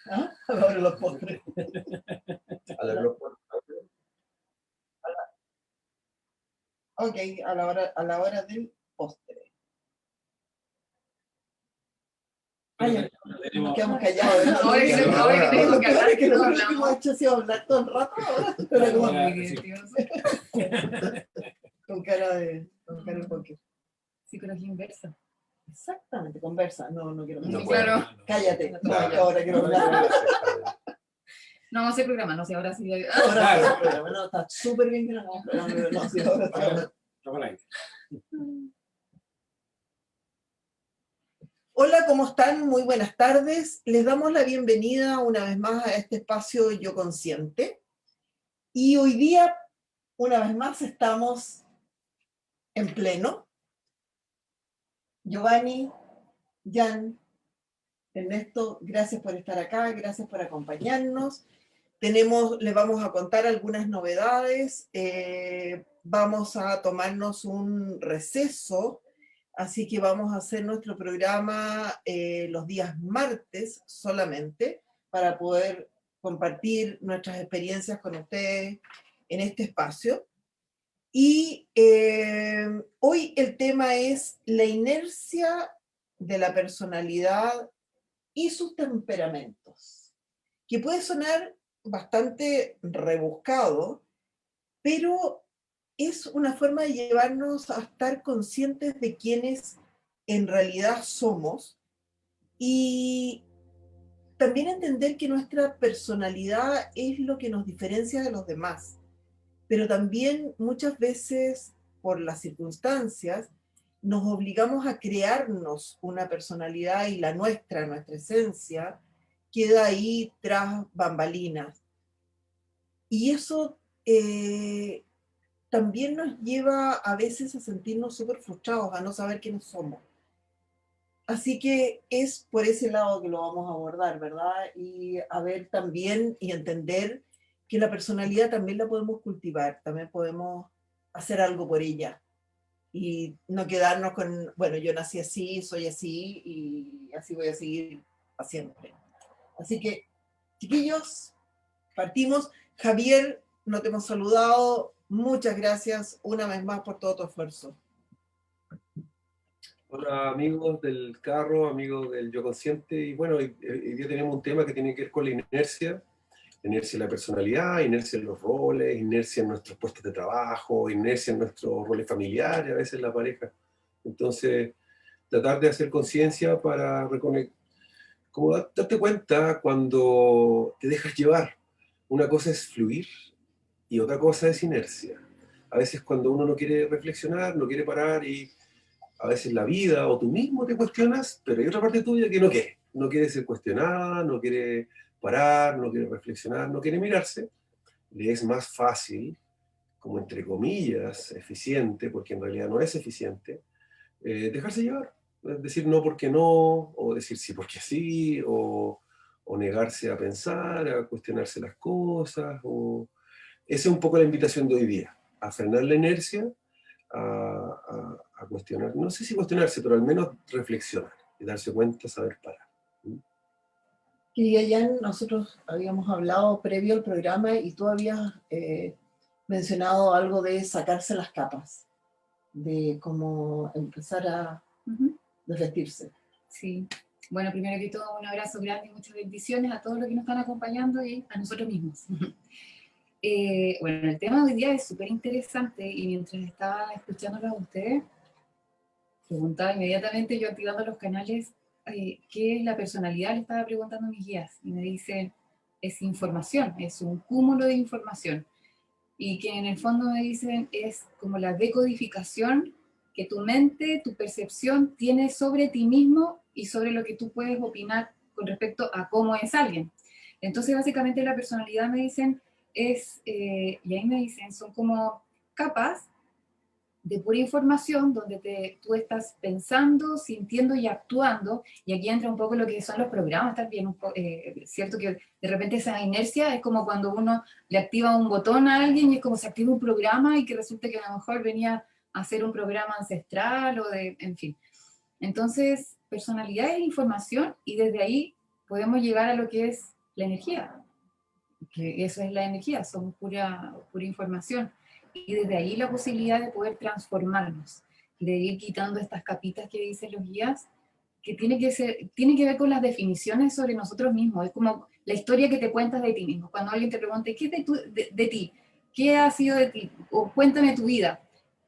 ¿Ah? A la hora de los postres. A la hora de los postres. Ok, a la hora del postre. Ay, nos quedamos callados. Ahora que tenemos que hablar, que lo que hemos hecho ha sido hablar todo el rato ahora. Pero como con cara de póker. Psicología inversa. Exactamente, conversa. No quiero No, conversar. claro. Cállate. No, No, yo ahora quiero hablar. No vamos a hacer programa, no sé, ahora sí. Ahora no, está súper bien que no hagamos programa. No, sí, ahora sí. Hola, ¿cómo están? Muy buenas tardes. Les damos la bienvenida una vez más a este espacio Yo Consciente. Y hoy día, una vez más, estamos en pleno. Giovanni, Jan, Ernesto, gracias por estar acá, gracias por acompañarnos. Les vamos a contar algunas novedades. Vamos a tomarnos un receso. Así que vamos a hacer nuestro programa los días martes solamente para poder compartir nuestras experiencias con ustedes en este espacio. Y hoy el tema es la inercia de la personalidad y sus temperamentos, que puede sonar bastante rebuscado, pero es una forma de llevarnos a estar conscientes de quiénes en realidad somos y también entender que nuestra personalidad es lo que nos diferencia de los demás, pero también muchas veces por las circunstancias nos obligamos a crearnos una personalidad y nuestra esencia queda ahí tras bambalinas. Y eso también nos lleva a veces a sentirnos súper frustrados, a no saber quiénes somos. Así que es por ese lado que lo vamos a abordar, ¿verdad? Y a ver también y entender que la personalidad también la podemos cultivar, también podemos hacer algo por ella. Y no quedarnos con, bueno, yo nací así, soy así y así voy a seguir para siempre. Así que, chiquillos, partimos. Javier, no te hemos saludado. Muchas gracias una vez más por todo tu esfuerzo. Hola amigos del carro, amigos del Yo Consciente. Y bueno, hoy día tenemos un tema que tiene que ver con la inercia de la personalidad, inercia en los roles, inercia en nuestros puestos de trabajo, inercia en nuestros roles familiares, a veces en la pareja. Entonces, tratar de hacer conciencia para reconectar, como darte cuenta cuando te dejas llevar. Una cosa es fluir y otra cosa es inercia. A veces cuando uno no quiere reflexionar, no quiere parar y a veces la vida o tú mismo te cuestionas, pero hay otra parte tuya que no quiere ser cuestionada, no quiere parar, no quiere reflexionar, no quiere mirarse. Le es más fácil, como entre comillas, eficiente, porque en realidad no es eficiente, dejarse llevar. Es decir no porque no, o decir sí porque sí, o negarse a pensar, a cuestionarse las cosas. Esa es un poco la invitación de hoy día, a frenar la inercia, a cuestionar, no sé si cuestionarse, pero al menos reflexionar y darse cuenta, saber parar. Querida Jan, nosotros habíamos hablado previo al programa y tú habías mencionado algo de sacarse las capas, de cómo empezar a desvestirse. Sí. Bueno, primero que todo, un abrazo grande y muchas bendiciones a todos los que nos están acompañando y a nosotros mismos. Bueno, el tema de hoy día es súper interesante y mientras estaba escuchándolos a ustedes, preguntaba inmediatamente yo activando los canales qué es la personalidad, le estaba preguntando a mis guías y me dicen, es información, es un cúmulo de información y que en el fondo me dicen es como la decodificación que tu mente, tu percepción tiene sobre ti mismo y sobre lo que tú puedes opinar con respecto a cómo es alguien. Entonces básicamente la personalidad me dicen y ahí me dicen, son como capas de pura información donde tú estás pensando, sintiendo y actuando, y aquí entra un poco lo que son los programas también, cierto que de repente esa inercia es como cuando uno le activa un botón a alguien y es como se activa un programa y que resulta que a lo mejor venía a hacer un programa ancestral en fin. Entonces, personalidad es información y desde ahí podemos llegar a lo que es la energía, que eso es la energía, somos pura información. Y desde ahí la posibilidad de poder transformarnos, de ir quitando estas capitas que dicen los guías, que tiene que ver con las definiciones sobre nosotros mismos. Es como la historia que te cuentas de ti mismo. Cuando alguien te pregunte, ¿qué es de ti? ¿Qué ha sido de ti? O cuéntame tu vida.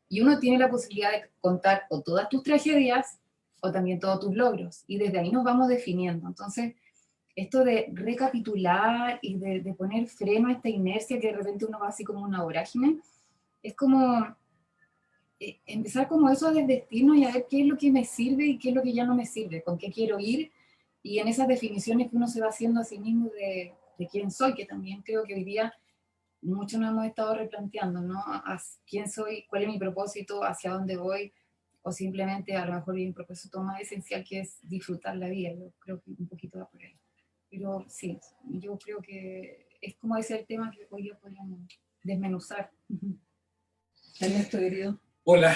Y uno tiene la posibilidad de contar o todas tus tragedias o también todos tus logros. Y desde ahí nos vamos definiendo. Entonces, esto de recapitular y de poner freno a esta inercia que de repente uno va así como una vorágine, es como empezar como eso a desdestirnos y a ver qué es lo que me sirve y qué es lo que ya no me sirve, con qué quiero ir, y en esas definiciones que uno se va haciendo a sí mismo de quién soy, que también creo que hoy día muchos nos hemos estado replanteando, ¿no? ¿Quién soy? ¿Cuál es mi propósito? ¿Hacia dónde voy? O simplemente a lo mejor hay un propósito más esencial que es disfrutar la vida. Yo creo que un poquito va por ahí. Pero sí, yo creo que es como ese el tema que hoy día podríamos desmenuzar. Ernesto, querido. Hola,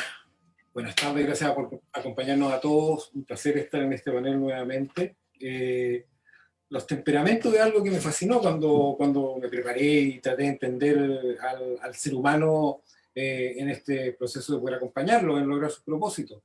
buenas tardes, gracias por acompañarnos a todos. Un placer estar en este panel nuevamente. Los temperamentos es algo que me fascinó cuando me preparé y traté de entender al ser humano en este proceso de poder acompañarlo en lograr sus propósitos.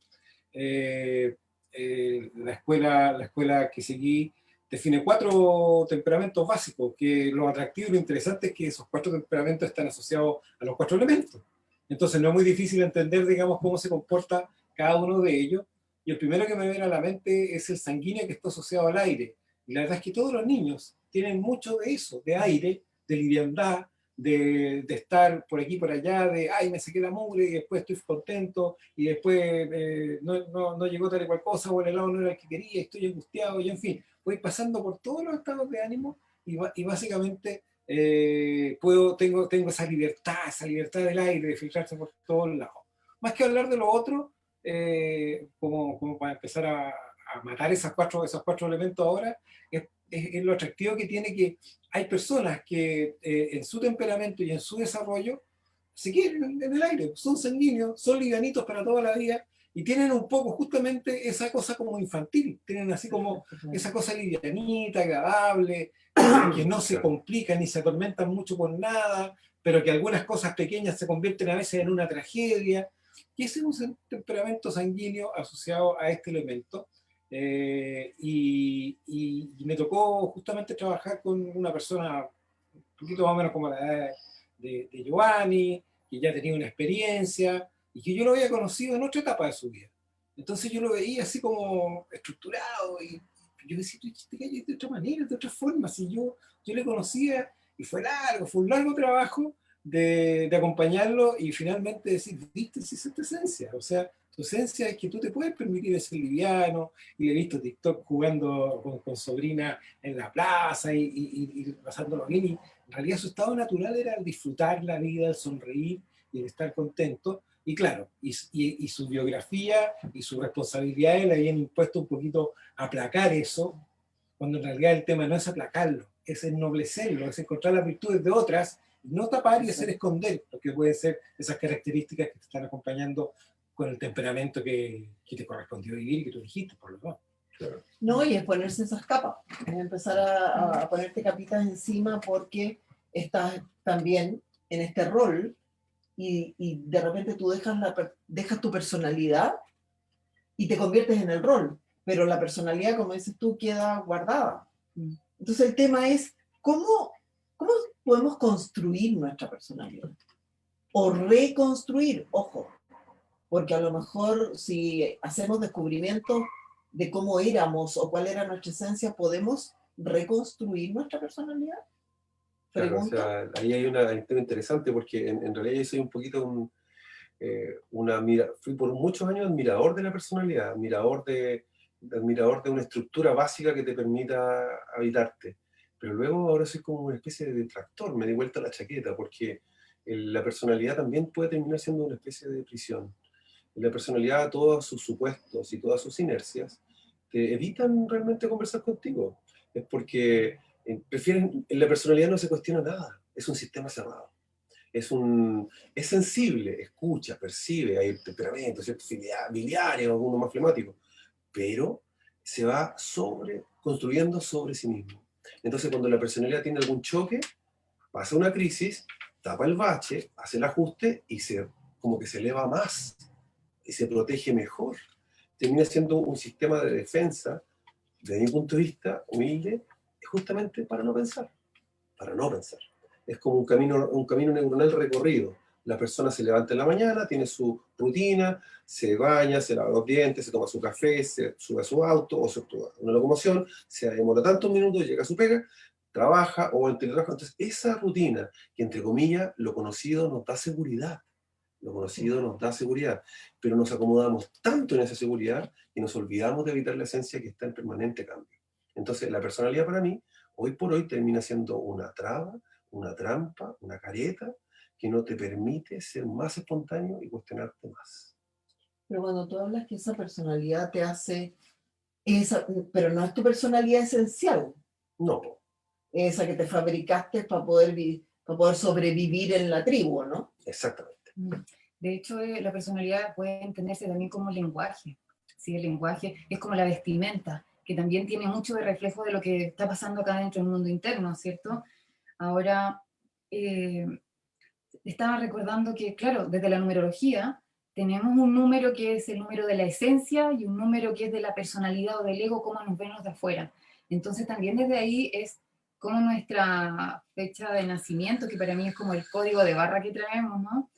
La escuela que seguí define 4 temperamentos básicos, que lo atractivo y lo interesante es que esos 4 temperamentos están asociados a los 4 elementos. Entonces no es muy difícil entender, digamos, cómo se comporta cada uno de ellos. Y el primero que me viene a la mente es el sanguíneo, que está asociado al aire. Y la verdad es que todos los niños tienen mucho de eso, de aire, de liviandad, de estar por aquí, por allá, de, ay, me sequé la mugre y después estoy contento y después no llegó tal y cual cosa o el helado no era el que quería, estoy angustiado y en fin, voy pasando por todos los estados de ánimo y básicamente tengo esa libertad del aire, de filtrarse por todos lados. Más que hablar de lo otro, como para empezar a matar esos cuatro elementos ahora, es lo atractivo que tiene que hay personas que en su temperamento y en su desarrollo se quieren en el aire, son sanguíneos, son livianitos para toda la vida y tienen un poco justamente esa cosa como infantil, tienen así como esa cosa livianita, agradable, que no se complican ni se atormentan mucho por nada, pero que algunas cosas pequeñas se convierten a veces en una tragedia. Y ese es un temperamento sanguíneo asociado a este elemento. Y me tocó justamente trabajar con una persona un poquito más o menos como la edad de Giovanni, que ya tenía una experiencia y que yo lo había conocido en otra etapa de su vida. Entonces yo lo veía así como estructurado y yo decía, este gallo de otra manera, de otra forma. Si yo le conocía y fue un largo trabajo de acompañarlo y finalmente decir, viste, si es tu esencia. O sea, tu esencia es que tú te puedes permitir ser liviano, y le he visto TikTok jugando con sobrina en la plaza y pasándolo bien. Y en realidad su estado natural era el disfrutar la vida, el sonreír y el estar contento. Y claro, y su biografía y sus responsabilidades le habían impuesto un poquito aplacar eso, cuando en realidad el tema no es aplacarlo, es ennoblecerlo, es encontrar las virtudes de otras, no tapar y hacer esconder lo que pueden ser esas características que te están acompañando con el temperamento que te correspondió vivir y que tú dijiste, por lo menos. Claro. No, y es ponerse esas capas, es empezar a ponerte capitas encima porque estás también en este rol y de repente tú dejas tu personalidad y te conviertes en el rol, pero la personalidad, como dices tú, queda guardada. Entonces el tema es, ¿cómo podemos construir nuestra personalidad? O reconstruir, ojo, porque a lo mejor si hacemos descubrimientos de cómo éramos o cuál era nuestra esencia, ¿podemos reconstruir nuestra personalidad? Claro, o Pregunta. sea, ahí hay un tema interesante porque en realidad yo soy un poquito fui por muchos años admirador de la personalidad, admirador de una estructura básica que te permita habitarte. Pero luego ahora soy como una especie de detractor, me di vuelta la chaqueta, porque la personalidad también puede terminar siendo una especie de prisión. La personalidad, todos sus supuestos y todas sus inercias, te evitan realmente conversar contigo. Es porque en la personalidad no se cuestiona nada, es un sistema cerrado. Es sensible, escucha, percibe, hay temperamento, cierto, biliario, alguno más flemático, pero se va construyendo sobre sí mismo. Entonces, cuando la personalidad tiene algún choque, pasa una crisis, tapa el bache, hace el ajuste y como que se eleva más y se protege mejor. Termina siendo un sistema de defensa, desde mi punto de vista, humilde, justamente para no pensar. Para no pensar. Es como un camino neuronal recorrido. La persona se levanta en la mañana, tiene su rutina, se baña, se lava los dientes, se toma su café, se sube a su auto o se toma una locomoción, se demora tantos minutos, llega a su pega, trabaja o en teletrabajo. Entonces, esa rutina, que entre comillas, lo conocido nos da seguridad. Lo conocido nos da seguridad, pero nos acomodamos tanto en esa seguridad y nos olvidamos de evitar la esencia que está en permanente cambio. Entonces, la personalidad para mí, hoy por hoy, termina siendo una traba, una trampa, una careta, que no te permite ser más espontáneo y cuestionarte más. Pero cuando tú hablas que esa personalidad te hace, pero no es tu personalidad esencial, No, esa que te fabricaste para poder sobrevivir en la tribu, ¿no? exactamente. De hecho, la personalidad puede entenderse también como lenguaje. ¿Sí? El lenguaje es como la vestimenta, que también tiene mucho de reflejo de lo que está pasando acá dentro del mundo interno, ¿cierto? Ahora, estaba recordando que, claro, desde la numerología tenemos un número que es el número de la esencia y un número que es de la personalidad o del ego, cómo nos ven los de afuera. Entonces también desde ahí es como nuestra fecha de nacimiento, que para mí es como el código de barra que traemos, ¿no?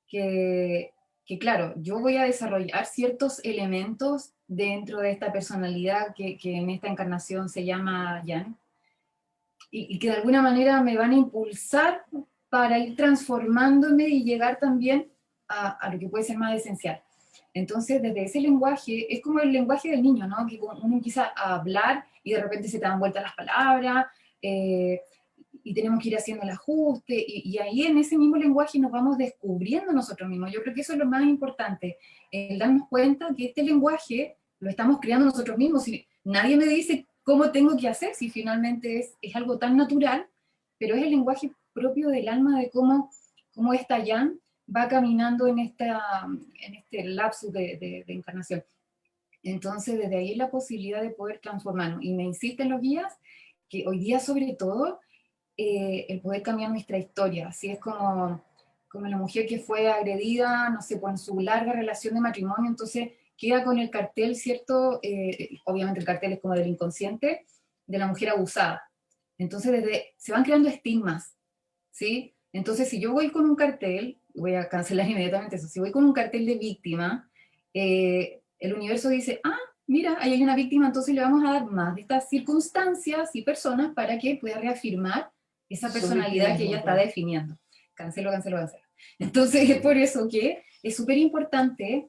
Que claro, yo voy a desarrollar ciertos elementos dentro de esta personalidad que en esta encarnación se llama Yan, y que de alguna manera me van a impulsar para ir transformándome y llegar también a lo que puede ser más esencial. Entonces, desde ese lenguaje, es como el lenguaje del niño, ¿no? Que uno empieza a hablar y de repente se te dan vueltas las palabras, y tenemos que ir haciendo el ajuste, y ahí en ese mismo lenguaje nos vamos descubriendo nosotros mismos. Yo creo que eso es lo más importante, el darnos cuenta que este lenguaje lo estamos creando nosotros mismos. Y nadie me dice cómo tengo que hacer, si finalmente es algo tan natural, pero es el lenguaje propio del alma de cómo esta Yan va caminando en este lapsus de encarnación. Entonces, desde ahí la posibilidad de poder transformarnos. Y me insisten los guías que hoy día, sobre todo, el poder cambiar nuestra historia. Así es como la mujer que fue agredida, no sé, pues en su larga relación de matrimonio, entonces queda con el cartel, ¿cierto? Obviamente el cartel es como del inconsciente, de la mujer abusada. Entonces se van creando estigmas, ¿sí? Entonces si yo voy con un cartel, voy a cancelar inmediatamente eso, si voy con un cartel de víctima, el universo dice, ah, mira, ahí hay una víctima, entonces le vamos a dar más de estas circunstancias y personas para que pueda reafirmar esa personalidad que ella está definiendo. Cancelo, cancelo, cancelo. Entonces es por eso que es súper importante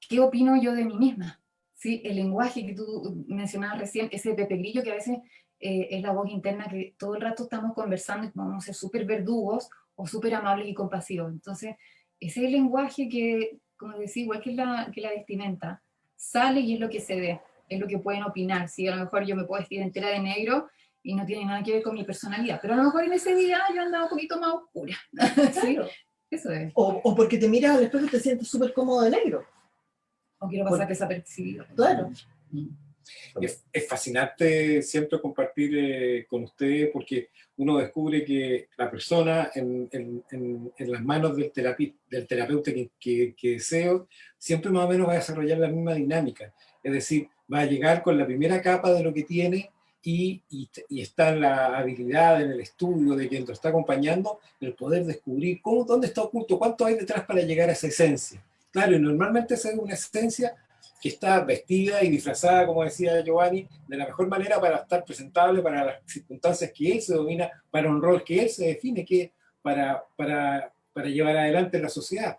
qué opino yo de mí misma. ¿Sí? El lenguaje que tú mencionabas recién, ese Pepe Grillo que a veces es la voz interna que todo el rato estamos conversando y vamos a ser súper verdugos o súper amables y compasivos. Entonces, ese es el lenguaje que, como decía, igual que la vestimenta, sale y es lo que se ve, es lo que pueden opinar. ¿Sí? A lo mejor yo me puedo vestir entera de negro y no tiene nada que ver con mi personalidad, pero a lo mejor en ese día yo andaba un poquito más oscura. ¿Sí? Claro. Eso es. O porque te miras al espejo y te sientes súper cómodo de negro. O quiero pasar desapercibido. Claro. Es fascinante siempre compartir con ustedes, porque uno descubre que la persona en las manos del terapeuta que deseo, siempre más o menos va a desarrollar la misma dinámica. Es decir, va a llegar con la primera capa de lo que tiene y está en la habilidad, en el estudio de quien lo está acompañando, el poder descubrir dónde está oculto, cuánto hay detrás para llegar a esa esencia. Claro, y normalmente esa es una esencia que está vestida y disfrazada, como decía Giovanni, de la mejor manera para estar presentable para las circunstancias que él se domina, para un rol que él se define, para llevar adelante en la sociedad.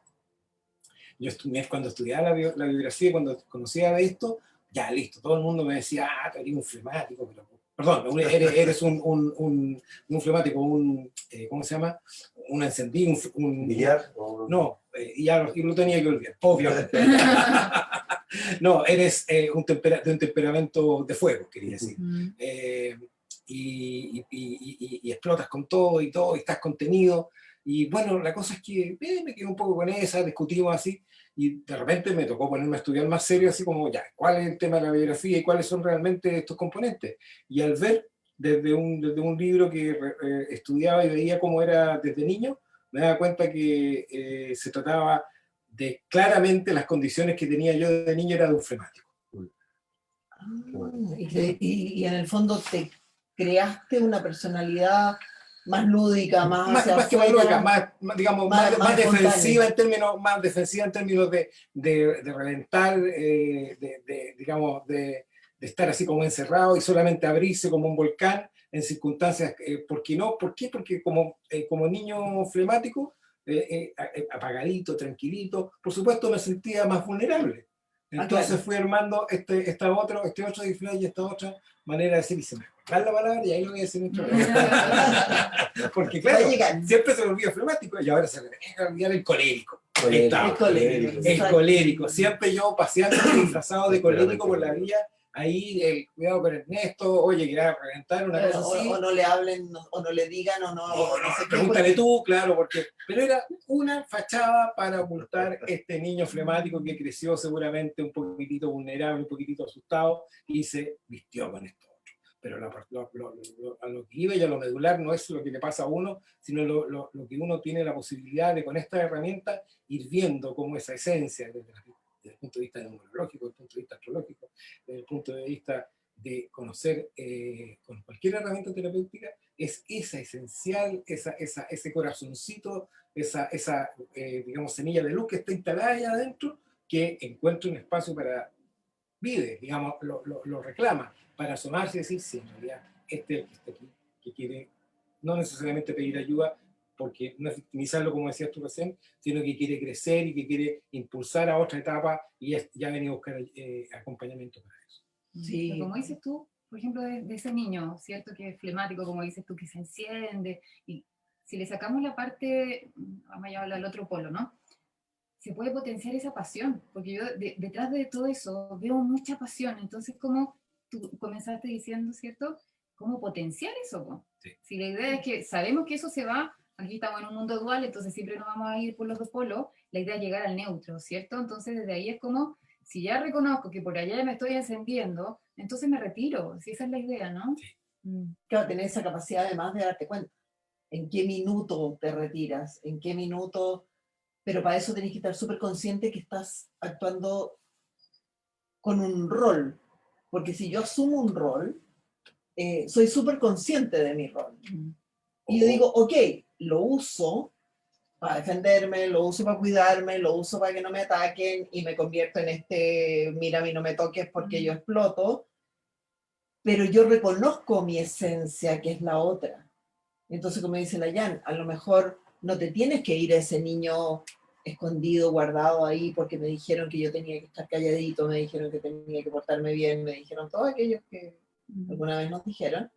Yo cuando estudiaba la biografía, cuando conocía de esto, ya listo, todo el mundo me decía, ah, tú eres un flemático, perdón, eres un flemático, ¿cómo se llama? Un encendido, un ¿Billar? No, y lo tenía que olvidar, obviamente. No, eres de un temperamento de fuego, quería decir. Y explotas con todo y estás contenido. Y bueno, la cosa es que me quedé un poco con esa, discutimos así, y de repente me tocó ponerme a estudiar más serio, así como, ya, ¿cuál es el tema de la biografía y cuáles son realmente estos componentes? Y al ver desde un libro que estudiaba y veía cómo era desde niño, me daba cuenta que se trataba de claramente las condiciones que tenía yo de niño era de un flemático. Y en el fondo te creaste una personalidad más lúdica, más hacia Más que más lógica, afuera, digamos, más defensiva espontánea. en términos, más defensiva en términos de reventar, digamos, de estar así como encerrado y solamente abrirse como un volcán en circunstancias, ¿por qué no? ¿Por qué? Porque como niño flemático, apagadito, tranquilito, por supuesto me sentía más vulnerable. Entonces Claro. fui armando este otro disfraz y esta otra manera de decir, y se me va la palabra y ahí lo voy a decir en otro porque Va a claro, llegar. siempre se me olvida flemático y ahora se me deja olvidar el colérico. Ahí está. El colérico. El Exacto. colérico. Siempre yo paseando disfrazado de colérico por la vía, ahí cuidado con Ernesto, oye, que va a reventar una cosa así. O no le hablen, o no le digan, o no, no sé qué, Pregúntale porque- tú, claro, porque. Pero era una fachada para ocultar este niño flemático que creció seguramente un poquitito vulnerable, un poquitito asustado y se vistió con esto. Pero a lo que iba y a lo medular no es lo que le pasa a uno, sino lo que uno tiene la posibilidad de con esta herramienta ir viendo cómo esa esencia, desde el punto de vista neurológico, desde el punto de vista astrológico, desde el punto de vista de conocer con cualquier herramienta terapéutica, es esa esencial, ese corazoncito, esa digamos, semilla de luz que está instalada allá adentro, que encuentra un espacio para vive, digamos, lo reclama, para asomarse y decir, sí, en realidad, este es el que está aquí, que quiere no necesariamente pedir ayuda, porque no es victimizarlo, como decías tú recién, sino que quiere crecer y que quiere impulsar a otra etapa y ya ha venido a buscar acompañamiento para eso. Sí. Pero como dices tú, por ejemplo, de ese niño, ¿cierto? Que es flemático, como dices tú, que se enciende. Y si le sacamos la parte, vamos a hablar del otro polo, ¿no? Se puede potenciar esa pasión, porque yo detrás de todo eso veo mucha pasión. Entonces, como tú comenzaste diciendo, ¿cierto? ¿Cómo potenciar eso, po? Sí. Si la idea es que sabemos que eso se va, aquí estamos en un mundo dual, entonces siempre nos vamos a ir por los dos polos, la idea es llegar al neutro, ¿cierto? Entonces, desde ahí es como, si ya reconozco que por allá me estoy encendiendo, entonces me retiro, si esa es la idea, ¿no? Sí. Claro, tener esa capacidad además de darte cuenta. ¿En qué minuto te retiras? ¿En qué minuto? Pero para eso tenés que estar súper consciente que estás actuando con un rol. Porque si yo asumo un rol, soy súper consciente de mi rol. Y yo digo, ok, lo uso para defenderme, lo uso para cuidarme, lo uso para que no me ataquen y me convierto en este, mira, a mí no me toques porque yo exploto, pero yo reconozco mi esencia, que es la otra. Entonces, como dice la Jan, a lo mejor no te tienes que ir a ese niño escondido, guardado ahí, porque me dijeron que yo tenía que estar calladito, me dijeron que tenía que portarme bien, me dijeron todos aquellos que alguna vez nos dijeron,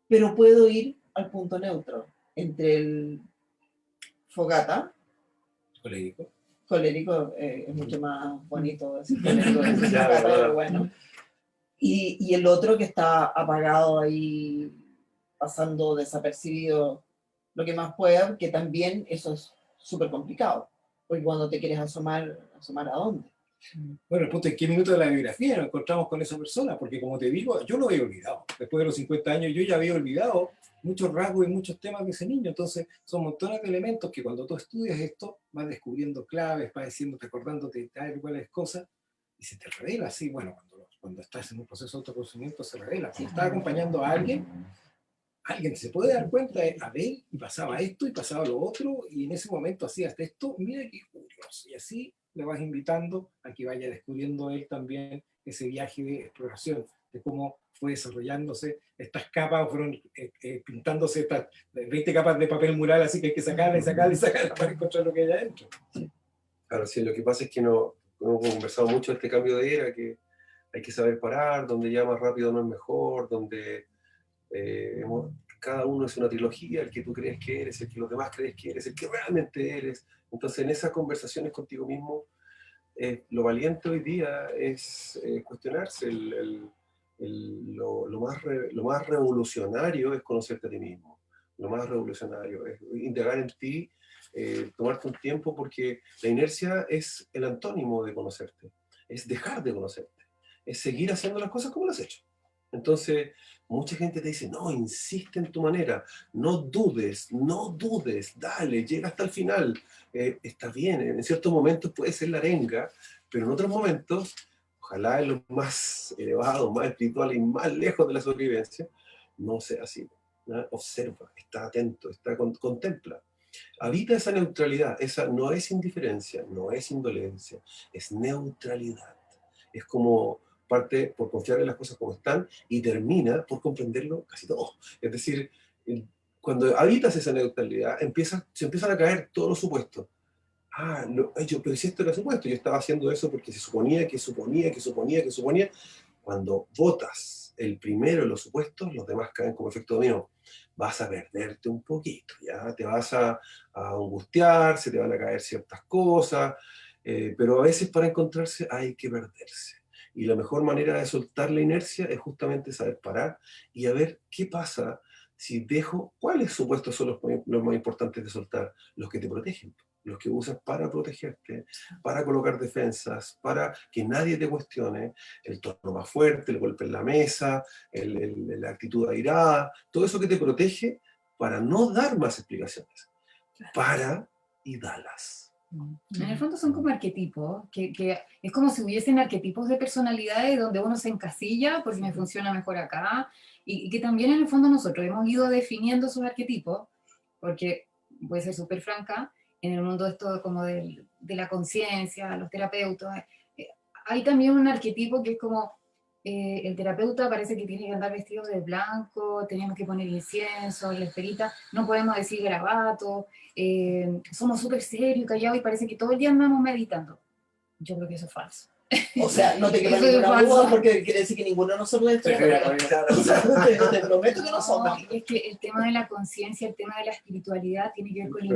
pero puedo ir al punto neutro entre el fogata, Colérico. colérico, es mucho más bonito decir colérico que decir fogata, pero bueno, y el otro que está apagado ahí, pasando desapercibido lo que más pueda, que también eso es súper complicado, porque cuando te quieres asomar, ¿asomar a dónde? Bueno, el punto es qué minuto de la biografía nos encontramos con esa persona, porque como te digo, yo lo había olvidado. Después de los 50 años yo ya había olvidado muchos rasgos y muchos temas de ese niño. Entonces son montones de elementos que cuando tú estudias esto vas descubriendo claves, vas diciéndote, acordándote de tal y cuáles cosas, y se te revela así. Bueno, cuando estás en un proceso de autoconocimiento se revela. Cuando estás acompañando a alguien se puede dar cuenta de, a ver, y pasaba esto, y pasaba lo otro, y en ese momento hacías esto, mira qué curioso, y así le vas invitando a que vaya descubriendo él también ese viaje de exploración, de cómo fue desarrollándose, estas capas fueron pintándose estas 20 capas de papel mural, así que hay que sacarla y sacarla y sacarla para encontrar lo que hay adentro. Claro, sí, lo que pasa es que no hemos conversado mucho de este cambio de era, que hay que saber parar, donde ya más rápido no es mejor, donde cada uno es una trilogía, el que tú crees que eres, el que los demás crees que eres, el que realmente eres. Entonces, en esas conversaciones contigo mismo, lo valiente hoy día es cuestionarse. Lo más revolucionario es conocerte a ti mismo. lo más revolucionario, es indagar en ti, tomarte un tiempo, porque la inercia es el antónimo de conocerte, es dejar de conocerte, es seguir haciendo las cosas como las has hecho. Entonces, mucha gente te dice, no, insiste en tu manera, no dudes, dale, llega hasta el final. Está bien, en ciertos momentos puede ser la arenga, pero en otros momentos, ojalá en los más elevados, más espirituales y más lejos de la sobrevivencia, no sea así. ¿No? Observa, está atento, contempla. Habita esa neutralidad, esa no es indiferencia, no es indolencia, es neutralidad. Es como parte por confiar en las cosas como están y termina por comprenderlo casi todo. Es decir, cuando habitas esa neutralidad, se empiezan a caer todos los supuestos. Pero si esto era supuesto, yo estaba haciendo eso porque se suponía, que suponía, que suponía, que suponía. Cuando votas el primero de los supuestos, los demás caen como efecto dominó. Vas a perderte un poquito, ¿ya? Te vas a angustiar, se te van a caer ciertas cosas, pero a veces para encontrarse hay que perderse. Y la mejor manera de soltar la inercia es justamente saber parar y a ver qué pasa si dejo, cuáles supuestos son los más importantes de soltar, los que te protegen, los que usas para protegerte, para colocar defensas, para que nadie te cuestione, el tono más fuerte, el golpe en la mesa, la actitud airada, todo eso que te protege para no dar más explicaciones. Para y dalas. En el fondo son como arquetipos, que es como si hubiesen arquetipos de personalidades donde uno se encasilla porque me funciona mejor acá, y que también en el fondo nosotros hemos ido definiendo esos arquetipos, porque voy a ser súper franca, en el mundo esto como de la conciencia, los terapeutas, hay también un arquetipo que es como el terapeuta parece que tiene que andar vestido de blanco, tenemos que poner incienso, la esperita, no podemos decir garabato, somos súper serios y callados y parece que todo el día andamos meditando. Yo creo que eso es falso. O sea, no te queda Eso es ninguna falso. duda porque quiere decir que ninguno de nosotros es terapeuta. O sea, te prometo que no somos. Es que el tema de la conciencia, el tema de la espiritualidad tiene que ver con la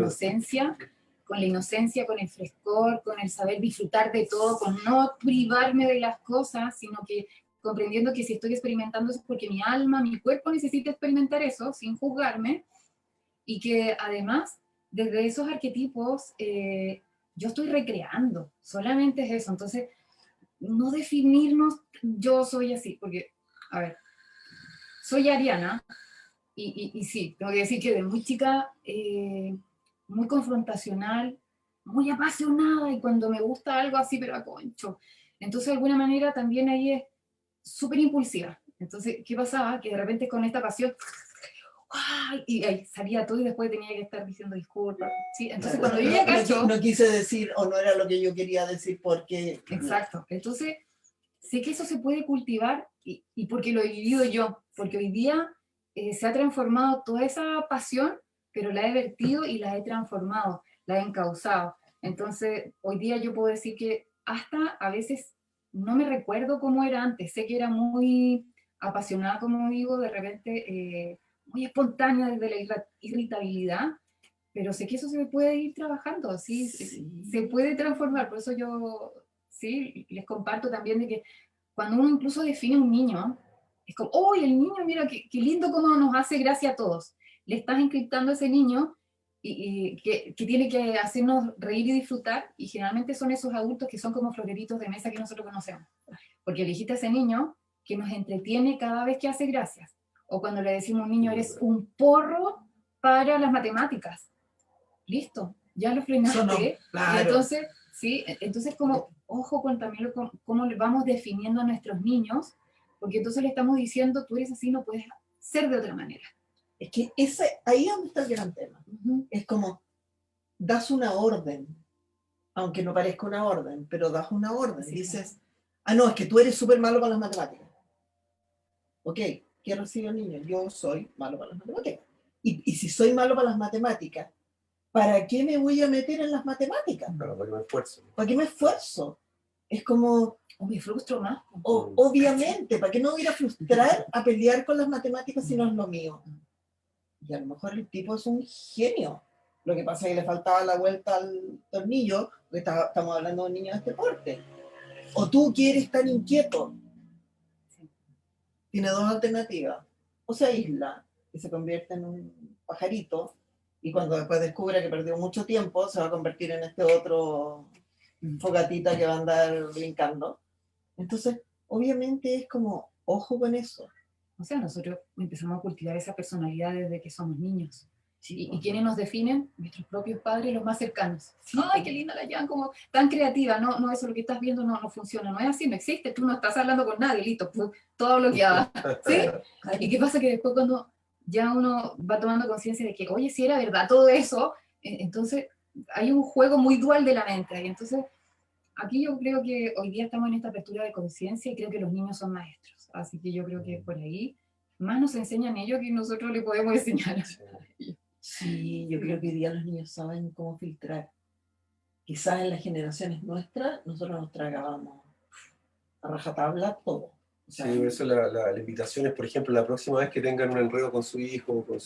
inocencia, con el frescor, con el saber disfrutar de todo, con no privarme de las cosas, sino que comprendiendo que si estoy experimentando eso es porque mi alma, mi cuerpo necesita experimentar eso sin juzgarme, y que además desde esos arquetipos yo estoy recreando, solamente es eso. Entonces, no definirnos yo soy así, porque, a ver, soy ariana, y sí, tengo que decir que de muy chica, muy confrontacional, muy apasionada, y cuando me gusta algo así, pero a concho. Entonces, de alguna manera, también ahí es súper impulsiva. Entonces, ¿qué pasaba? Que de repente con esta pasión, ¡ay! Y ahí salía todo y después tenía que estar diciendo disculpas. ¿Sí? Entonces, cuando yo ya cacho... No quise decir, o no era lo que yo quería decir porque... Exacto. Entonces, sé que eso se puede cultivar y porque lo he vivido yo, porque hoy día se ha transformado toda esa pasión, pero la he vertido y la he transformado, la he encauzado. Entonces, hoy día yo puedo decir que hasta a veces no me recuerdo cómo era antes, sé que era muy apasionada, como digo, de repente muy espontánea desde la irritabilidad, pero sé que eso se puede ir trabajando, así se puede transformar, por eso yo sí les comparto también de que cuando uno incluso define un niño, es como, ¡oh, el niño, mira, qué lindo cómo nos hace gracia a todos! Le estás encriptando a ese niño y que tiene que hacernos reír y disfrutar, y generalmente son esos adultos que son como floreritos de mesa que nosotros conocemos, porque elegiste a ese niño que nos entretiene cada vez que hace gracias, o cuando le decimos a un niño, eres un porro para las matemáticas. Listo, ya lo frenaste. No, claro. Y entonces, sí, entonces como, ojo con también cómo le vamos definiendo a nuestros niños, porque entonces le estamos diciendo, tú eres así, no puedes ser de otra manera. Es que ahí es donde está el gran tema. Es como, das una orden, aunque no parezca una orden, pero das una orden. Sí, dices, no, es que tú eres súper malo para las matemáticas. Ok, ¿qué recibe el niño? Yo soy malo para las matemáticas. Y si soy malo para las matemáticas, ¿para qué me voy a meter en las matemáticas? Claro, para que me esfuerzo. ¿Para qué me esfuerzo? Es como, o me frustro más. Obviamente, ¿para qué no voy a frustrar a pelear con las matemáticas si no es lo mío? Y a lo mejor el tipo es un genio. Lo que pasa es que le faltaba la vuelta al tornillo, porque estamos hablando de un niño de este porte. O tú quieres tan inquieto. Tiene dos alternativas. O se aísla, y se convierte en un pajarito, y cuando después descubre que perdió mucho tiempo, se va a convertir en este otro fogatita que va a andar brincando. Entonces, obviamente es como, ojo con eso. O sea, nosotros empezamos a cultivar esa personalidad desde que somos niños. Sí, ¿Y quiénes nos definen? Nuestros propios padres, los más cercanos. ¡Ay, qué linda la Jan! Como tan creativa. No, no, eso lo que estás viendo no funciona. No es así, no existe. Tú no estás hablando con nadie, listo. Toda bloqueada. ¿Sí? ¿Y qué pasa? Que después cuando ya uno va tomando conciencia de que, oye, si era verdad todo eso, entonces hay un juego muy dual de la mente. Y entonces, aquí yo creo que hoy día estamos en esta apertura de conciencia y creo que los niños son maestros. Así que yo creo que por ahí más nos enseñan ellos que nosotros le podemos enseñar. Sí, yo creo que hoy día los niños saben cómo filtrar. Quizás en las generaciones nuestras, nosotros nos tragábamos a rajatabla todo. O sea, Sí, por eso la invitación es, por ejemplo, la próxima vez que tengan un enredo con su hijo o con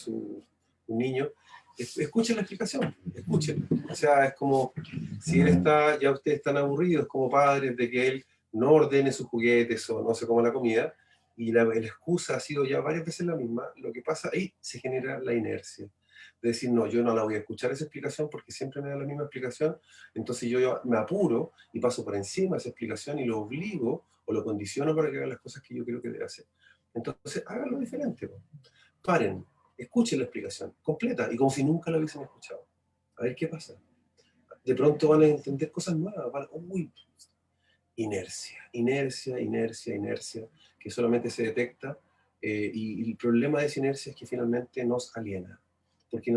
un niño, escuchen la explicación, escuchen. O sea, es como, si él está, ya ustedes están aburridos como padres de que él no ordene sus juguetes o no se coma la comida, y la excusa ha sido ya varias veces la misma, lo que pasa ahí se genera la inercia. De decir, no, yo no la voy a escuchar esa explicación porque siempre me da la misma explicación, entonces yo me apuro y paso por encima de esa explicación y lo obligo o lo condiciono para que haga las cosas que yo creo que debe hacer. Entonces, háganlo diferente. ¿No? Paren, escuchen la explicación completa y como si nunca la hubiesen escuchado. A ver qué pasa. De pronto van a entender cosas nuevas. Uy, inercia, que solamente se detecta. Y el problema de esa inercia es que finalmente nos aliena. Porque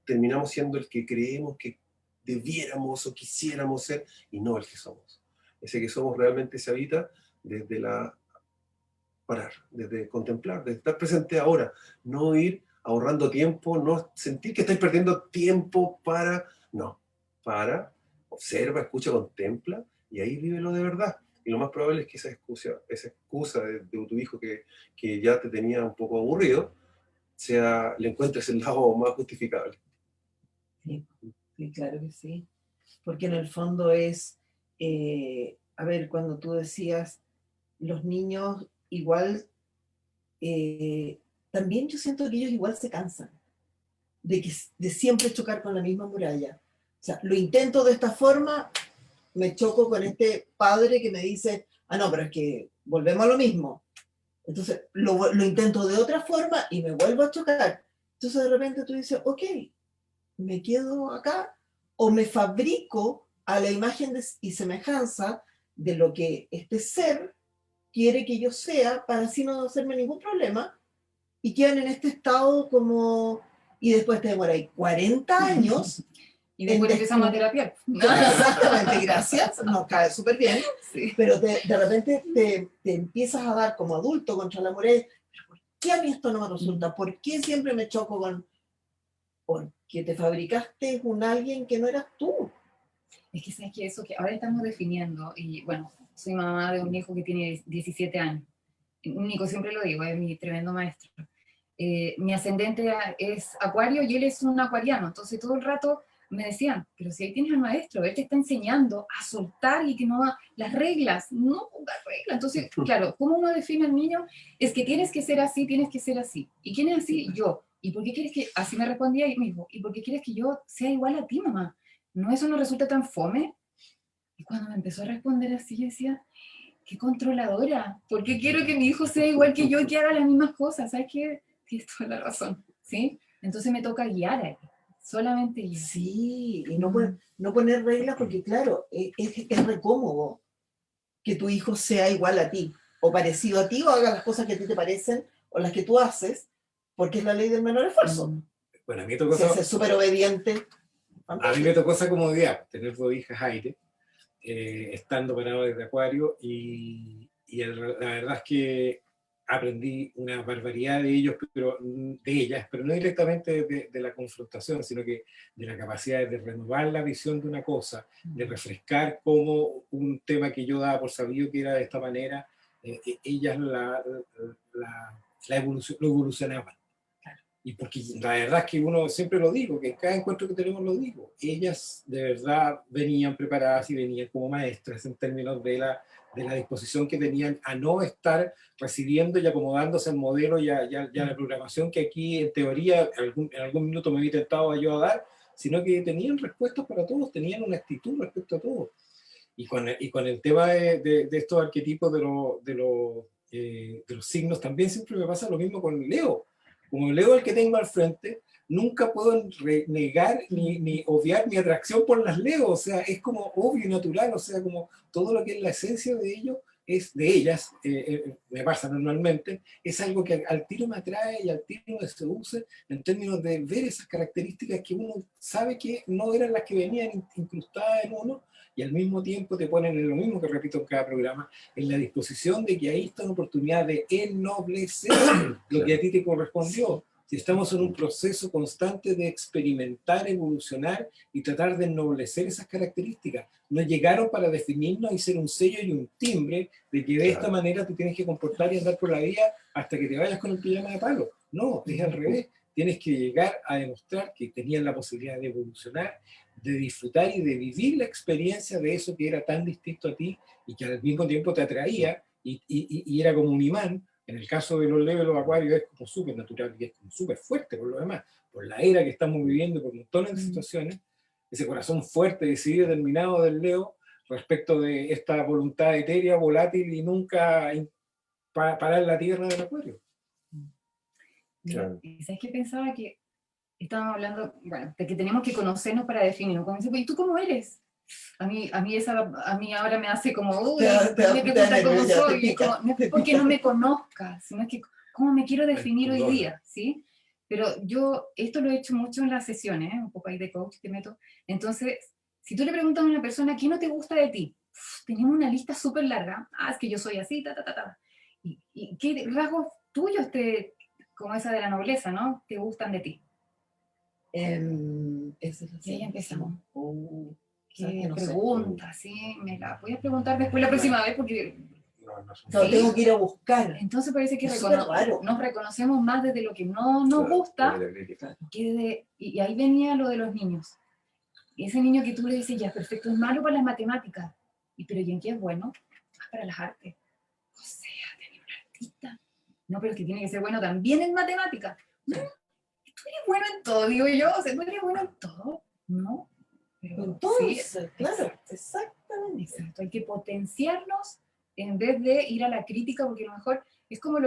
terminamos siendo el que creemos que debiéramos o quisiéramos ser y no el que somos. Ese que somos realmente se habita desde parar, desde contemplar, desde estar presente ahora, no ir ahorrando tiempo, no sentir que estáis perdiendo tiempo observa, escucha, contempla, y ahí vive lo de verdad. Y lo más probable es que esa excusa de tu hijo que ya te tenía un poco aburrido, le encuentres el lado más justificable. sí, sí, claro que sí. Porque en el fondo es, a ver, cuando tú decías, los niños igual, también yo siento que ellos igual se cansan de siempre chocar con la misma muralla. O sea, lo intento de esta forma, me choco con este padre que me dice, ah, no, pero es que volvemos a lo mismo. Entonces lo intento de otra forma y me vuelvo a chocar. Entonces de repente tú dices, ok, me quedo acá o me fabrico a la imagen y semejanza de lo que este ser quiere que yo sea para así no hacerme ningún problema y quedan en este estado como... Y después te demora ahí 40 años. Y después empezamos a terapia. Exactamente, gracias, nos cae súper bien. Sí. Pero de repente te empiezas a dar como adulto contra la muralla. ¿Por qué a mí esto no me resulta? ¿Por qué siempre me choco con...? Porque te fabricaste un alguien que no eras tú. Es que sabes que eso que ahora estamos definiendo, y bueno, soy mamá de un hijo que tiene 17 años. Nico, siempre lo digo, es mi tremendo maestro. Mi ascendente es acuario y él es un acuariano, entonces todo el rato me decían, pero si ahí tienes al maestro, él te está enseñando a soltar y que no las reglas, no pongas reglas. Entonces, claro, ¿cómo uno define al niño? Es que tienes que ser así, tienes que ser así. ¿Y quién es así? Yo. ¿Y por qué quieres que, así me respondía ahí mismo, ¿y por qué quieres que yo sea igual a ti, mamá? ¿No eso no resulta tan fome? Y cuando me empezó a responder así, yo decía, qué controladora, ¿por qué quiero que mi hijo sea igual que yo y que haga las mismas cosas? ¿Sabes qué? Tienes toda la razón, ¿sí? Entonces me toca guiar a él, solamente guiar. Sí, y no poner reglas porque, claro, es re cómodo que tu hijo sea igual a ti, o parecido a ti, o haga las cosas que a ti te parecen, o las que tú haces, porque es la ley del menor esfuerzo. Bueno, a mí me tocó Si es súper obediente. A mí me tocó esa comodidad, tener 2 hijas aire, estando parado desde Acuario, la verdad es que aprendí una barbaridad de ellas, pero no directamente de la confrontación, sino que de la capacidad de renovar la visión de una cosa, de refrescar como un tema que yo daba por sabido que era de esta manera, ellas lo evolucionaban. Y porque la verdad es que uno siempre lo digo, que en cada encuentro que tenemos lo digo, ellas de verdad venían preparadas y venían como maestras en términos de la disposición que tenían a no estar recibiendo y acomodándose al modelo y a la programación que aquí en teoría en algún minuto me había intentado yo a dar, sino que tenían respuestas para todos, tenían una actitud respecto a todo. Y con el tema de estos arquetipos de los signos, también siempre me pasa lo mismo con Leo. Como Leo el que tengo al frente, nunca puedo negar ni obviar mi atracción por las Leo, o sea, es como obvio y natural, o sea, como todo lo que es la esencia de ellos, es de ellas, me pasa normalmente, es algo que al tiro me atrae y al tiro me seduce en términos de ver esas características que uno sabe que no eran las que venían incrustadas en uno, y al mismo tiempo te ponen en lo mismo que repito en cada programa, en la disposición de que ahí está una oportunidad de ennoblecer lo que a ti te correspondió. Si estamos en un proceso constante de experimentar, evolucionar y tratar de ennoblecer esas características. No llegaron para definirnos y ser un sello y un timbre de que de esta manera te tienes que comportar y andar por la vida hasta que te vayas con el pijama de palo. No, es al revés. Tienes que llegar a demostrar que tenías la posibilidad de evolucionar, de disfrutar y de vivir la experiencia de eso que era tan distinto a ti y que al mismo tiempo te atraía y era como un imán. En el caso de los Leo y los Acuarios es como súper natural y es como súper fuerte por lo demás, por la era que estamos viviendo, por montones de situaciones, ese corazón fuerte, decidido, determinado del Leo respecto de esta voluntad etérea, volátil y nunca parar la tierra del Acuario. Claro. ¿Y sabes qué pensaba? Que estábamos hablando, bueno, de que tenemos que conocernos para definirnos. Cuando dice, ¿y tú cómo eres? A mí ahora me hace como, uy, me pregunta cómo soy, y como, no es porque no me conozca, sino es que cómo me quiero definir hoy día, ¿sí? Pero yo esto lo he hecho mucho en las sesiones, un poco ahí de coach que meto. Entonces, si tú le preguntas a una persona, ¿qué no te gusta de ti? Tenemos una lista súper larga. Es que yo soy así, ta. ¿Y qué rasgos tuyos como esa de la nobleza, ¿no? te gustan de ti? Y ahí empezamos. ¿Qué pregunta? Sí, me la voy a preguntar después la próxima vez porque No, tengo que ir a buscar. entonces parece que Es raro. nos reconocemos más desde lo que no nos gusta y ahí venía lo de los niños. Y ese niño que tú le dices, ya, perfecto, es malo para las matemáticas. Pero ¿y en qué es bueno? Para las artes. O sea, tenía un artista. No, pero es que tiene que ser bueno también en matemáticas. ¿No? Tú eres bueno en todo, digo yo. O sea, tú eres bueno en todo. ¿No? Pero entonces, sí, claro, exactamente. Exacto, hay que potenciarnos en vez de ir a la crítica, porque a lo mejor es como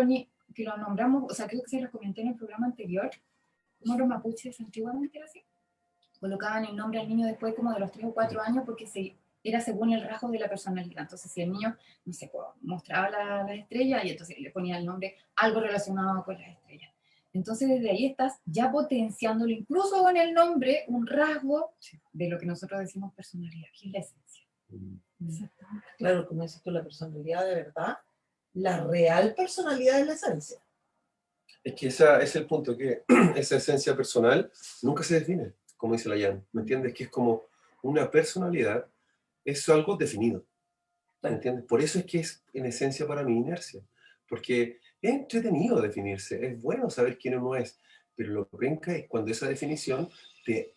que lo nombramos, o sea, creo que se lo comenté en el programa anterior, como los mapuches antiguamente era así. Colocaban el nombre al niño después como de los 3 o 4 años porque era según el rasgo de la personalidad. Entonces, si el niño, no sé, mostraba la estrella y entonces le ponía el nombre algo relacionado con las estrellas. Entonces, desde ahí estás ya potenciándolo, incluso con el nombre, un rasgo de lo que nosotros decimos personalidad, que es la esencia. Exactamente. Claro, como dices tú, la personalidad de verdad, la real personalidad es la esencia. Es que ese es el punto, que esa esencia personal nunca se define, como dice la Jan, ¿me entiendes? Que es como una personalidad, es algo definido, ¿me entiendes? Por eso es que es en esencia para mí inercia, porque es entretenido definirse, es bueno saber quién uno es, pero lo que penca es cuando esa definición te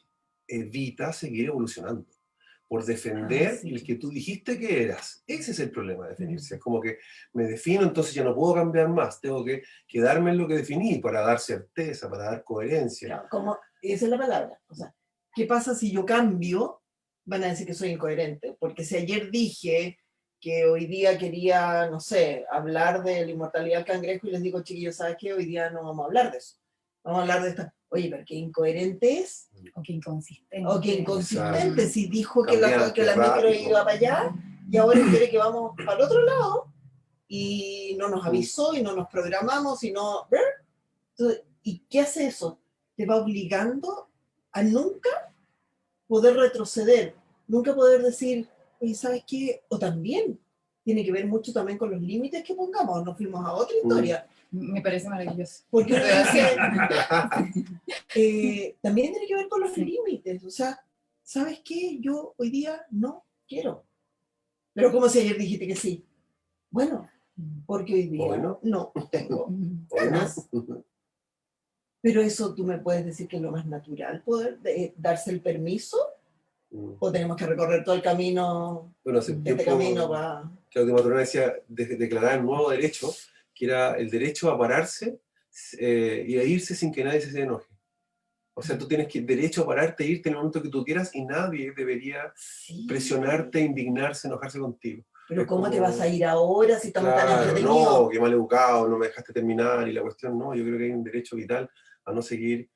evita seguir evolucionando, por defender el que tú dijiste que eras. Ese es el problema de definirse, es como que me defino, entonces ya no puedo cambiar más, tengo que quedarme en lo que definí para dar certeza, para dar coherencia. Claro, como, esa es la palabra. O sea, ¿qué pasa si yo cambio? Van a decir que soy incoherente, porque si ayer dije que hoy día quería, no sé, hablar de la inmortalidad del cangrejo y les digo, chiquillos, ¿sabes qué? Hoy día no vamos a hablar de eso. Vamos a hablar de esta. Oye, pero qué incoherente es. O que inconsistente. O que inconsistente. Si dijo que Cambiante, la micro errático. iba para allá y ahora quiere que vamos para el otro lado y no nos avisó y no nos programamos y no... Entonces, ¿y qué hace eso? Te va obligando a nunca poder retroceder, nunca poder decir, oye, ¿sabes qué? O también tiene que ver mucho también con los límites que pongamos, nos fuimos a otra historia. Me parece maravilloso. Porque también tiene que ver con los límites, o sea, ¿sabes qué? Yo hoy día no quiero. Pero como si ayer dijiste que sí. Bueno, porque hoy día no tengo ganas. Pero eso tú me puedes decir que es lo más natural, poder darse el permiso, o tenemos que recorrer todo el camino, Bueno, hace este tiempo, camino para... Claudio Maturana decía, declarar el nuevo derecho, que era el derecho a pararse y a irse sin que nadie se enoje. O sea, tú tienes derecho a pararte e irte en el momento que tú quieras y nadie debería Sí. presionarte, indignarse, enojarse contigo. Pero Es ¿cómo te como, vas a ir ahora si estamos tan claro, entretenidos? no, qué mal educado, no me dejaste terminar, y la cuestión no, yo creo que hay un derecho vital a no seguir,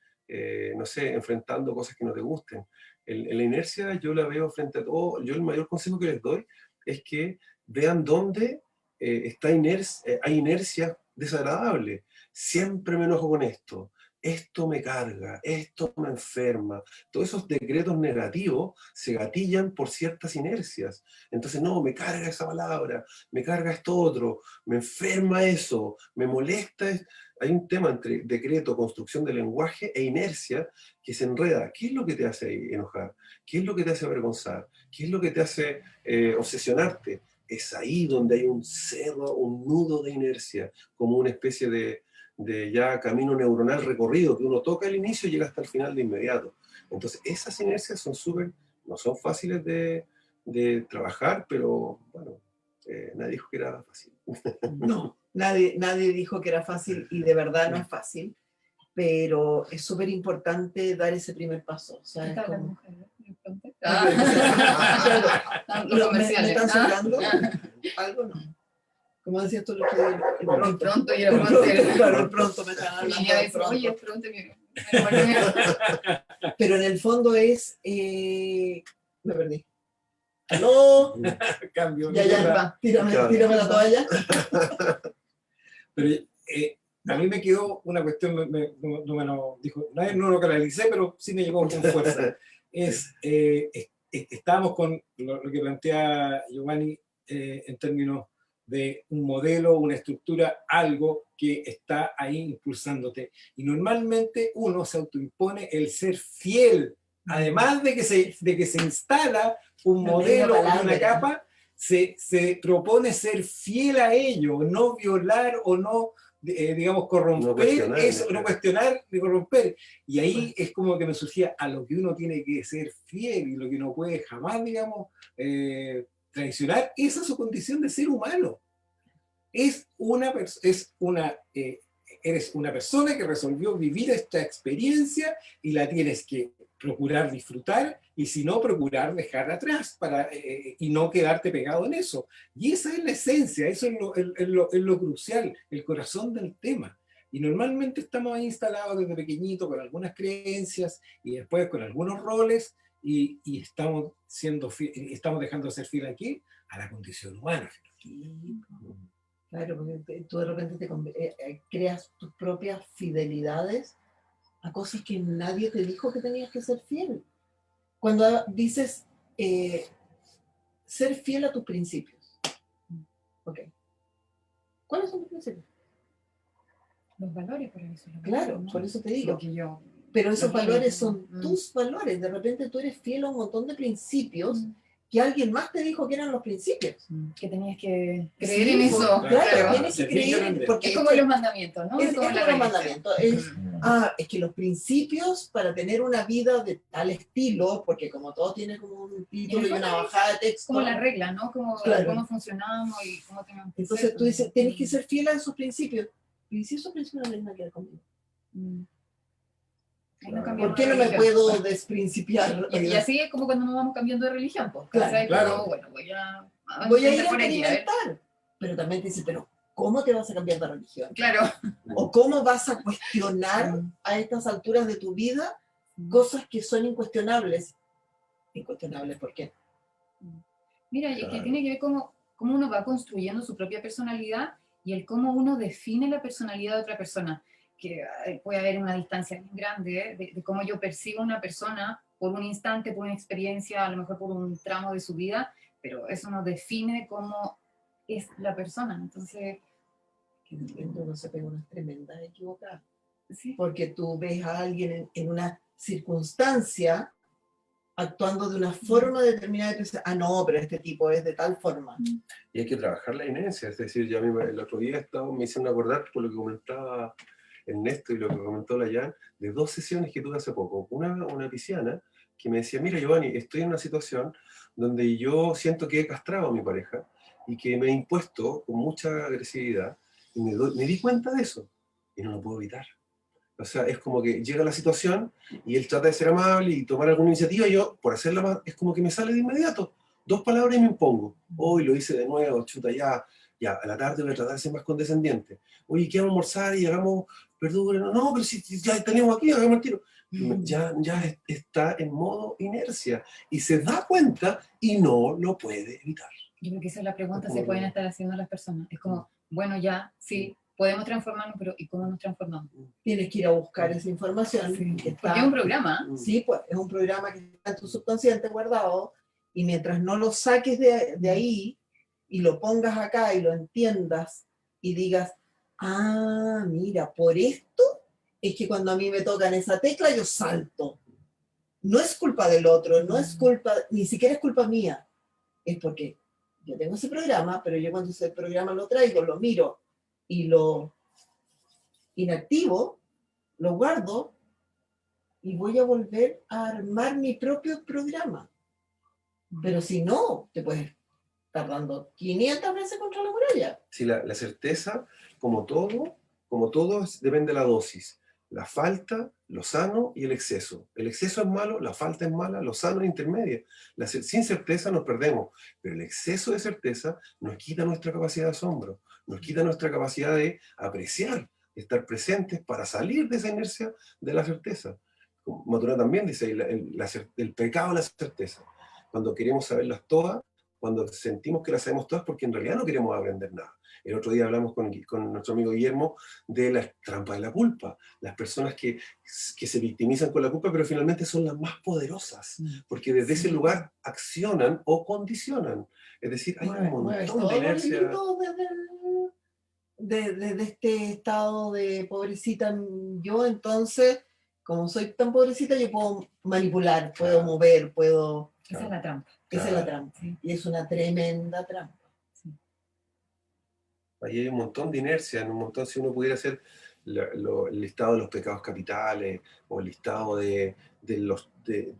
no sé, enfrentando cosas que no te gusten. La inercia yo la veo frente a todo, yo el mayor consejo que les doy es que vean dónde hay inercia desagradable. Siempre me enojo con esto me carga, esto me enferma. Todos esos decretos negativos se gatillan por ciertas inercias. Entonces, no, me carga esa palabra, me carga esto otro, me enferma eso, me molesta. Hay un tema entre decreto, construcción del lenguaje e inercia que se enreda. ¿Qué es lo que te hace enojar? ¿Qué es lo que te hace avergonzar? ¿Qué es lo que te hace obsesionarte? Es ahí donde hay un cerro, un nudo de inercia, como una especie de ya camino neuronal recorrido, que uno toca al inicio y llega hasta el final de inmediato. Entonces, esas inercias son no son fáciles de trabajar, pero bueno, nadie dijo que era fácil. No, nadie dijo que era fácil y de verdad no es fácil, pero es súper importante dar ese primer paso. O sea, ¿Qué es tal las como... mujeres? ¿Me pregunté? Claro, Los ¿me comerciales. están ¿Ah? soplando? Algo no. Como decías tú, lo que el El pronto y el El pronto, pronto. claro, el pronto me están Y hablando ella del dice, oye, pronto. el pronto que me volvió. Pero en el fondo es... me perdí. ¿Aló? Cambio. Ya, tírame la toalla. Pero a mí me quedó una cuestión, no me lo dijo, nadie no lo canalicé, pero sí me llegó con fuerza. Estábamos con lo que plantea Giovanni en términos de un modelo, una estructura, algo que está ahí impulsándote. Y normalmente uno se autoimpone el ser fiel, además de que se instala un modelo en una capa, se propone ser fiel a ello, no violar o no, digamos, corromper eso, no cuestionar ni corromper. Y ahí es como que me surgía a lo que uno tiene que ser fiel y lo que no puede jamás, digamos, traicionar. Esa es su condición de ser humano. Eres una persona que resolvió vivir esta experiencia y la tienes que procurar disfrutar y si no, procurar dejar atrás y no quedarte pegado en eso. Y esa es la esencia, eso es lo crucial, el corazón del tema. Y normalmente estamos ahí instalados desde pequeñito con algunas creencias y después con algunos roles y estamos dejando de ser fiel aquí a la condición humana. Claro, porque tú de repente creas tus propias fidelidades a cosas que nadie te dijo que tenías que ser fiel. Cuando dices ser fiel a tus principios. Ok. ¿Cuáles son tus principios? Los valores, por eso. Claro, ¿no? por eso te digo. Yo, pero esos valores son ¿no? tus valores. De repente tú eres fiel a un montón de principios que alguien más te dijo que eran los principios. Que tenías que creer Sí, en eso. Claro, tienes que creer. Porque es como los mandamientos, ¿no? Es como los mandamientos. Es que los principios para tener una vida de tal estilo, porque como todo tiene como un título y una bajada de texto. Como la regla, ¿no? Como claro. Cómo funcionamos y cómo tenemos que Entonces ser, tú dices, tienes que ser fiel a esos principios. Y si esos principios no tienen nada que ver conmigo. ¿Por qué no me puedo desprincipiar? Y así es como cuando nos vamos cambiando de religión. Pues, claro. Como, bueno, voy a ir a experimentar. Pero también te dice, pero ¿cómo te vas a cambiar de religión? Claro. ¿O cómo vas a cuestionar a estas alturas de tu vida cosas que son incuestionables? ¿Incuestionables por qué? Mira, y que tiene que ver cómo uno va construyendo su propia personalidad y el cómo uno define la personalidad de otra persona. Que puede haber una distancia muy grande de cómo yo percibo a una persona por un instante, por una experiencia, a lo mejor por un tramo de su vida, pero eso nos define cómo es la persona. Entonces, uno se pega unas tremendas equivocadas. ¿sí? Porque tú ves a alguien en una circunstancia actuando de una forma determinada y tú dices, no, pero este tipo es de tal forma. Y hay que trabajar la inercia, es decir, ya el otro día me hicieron acordar por lo que comentaba Ernesto y lo que comentó la Jan, de 2 sesiones que tuve hace poco. Una pisciana que me decía, mira Giovanni, estoy en una situación donde yo siento que he castrado a mi pareja y que me he impuesto con mucha agresividad y me di cuenta de eso y no lo puedo evitar. O sea, es como que llega la situación y él trata de ser amable y tomar alguna iniciativa y yo, por hacerla más, es como que me sale de inmediato. 2 palabras y me impongo. Hoy lo hice de nuevo, chuta, ya, a la tarde voy a tratar de ser más condescendiente. Oye, ¿qué vamos a almorzar y hagamos verduras? No, pero si ya tenemos aquí, hagamos el tiro. Ya está en modo inercia y se da cuenta y no lo puede evitar. Yo creo que esa es la pregunta que se pueden estar haciendo las personas. Es como, bueno, ya, sí, podemos transformarnos, pero ¿y cómo nos transformamos? Tienes que ir a buscar esa información. Sí, Que porque es un programa. Sí, pues es un programa que está en tu subconsciente guardado y mientras no lo saques de ahí y lo pongas acá y lo entiendas y digas, ah, mira, por esto es que cuando a mí me tocan esa tecla yo salto. No es culpa del otro, no es culpa, ni siquiera es culpa mía. Es porque yo tengo ese programa, pero yo cuando ese programa lo traigo, lo miro y lo inactivo, lo guardo y voy a volver a armar mi propio programa. Pero si no, te puedes estar dando 500 veces contra la muralla. Sí, la certeza, como todo depende de la dosis. La falta, lo sano y el exceso. El exceso es malo, la falta es mala, lo sano es intermedia. Sin certeza nos perdemos, pero el exceso de certeza nos quita nuestra capacidad de asombro, nos quita nuestra capacidad de apreciar, de estar presentes para salir de esa inercia de la certeza. Como Maturana también dice, el pecado de la certeza. Cuando queremos saberlas todas, cuando sentimos que las sabemos todas, porque en realidad no queremos aprender nada. El otro día hablamos con nuestro amigo Guillermo de la trampa de la culpa, las personas que se victimizan con la culpa, pero finalmente son las más poderosas, porque desde ese lugar accionan o condicionan. Es decir, hay un montón de inercia. De este estado de pobrecita yo, entonces, como soy tan pobrecita, yo puedo manipular, puedo mover, puedo... Esa es la trampa. Esa es la trampa. Sí. Y es una tremenda trampa. Sí. Ahí hay un montón de inercia, un montón, si uno pudiera hacer el listado de los pecados capitales o el listado del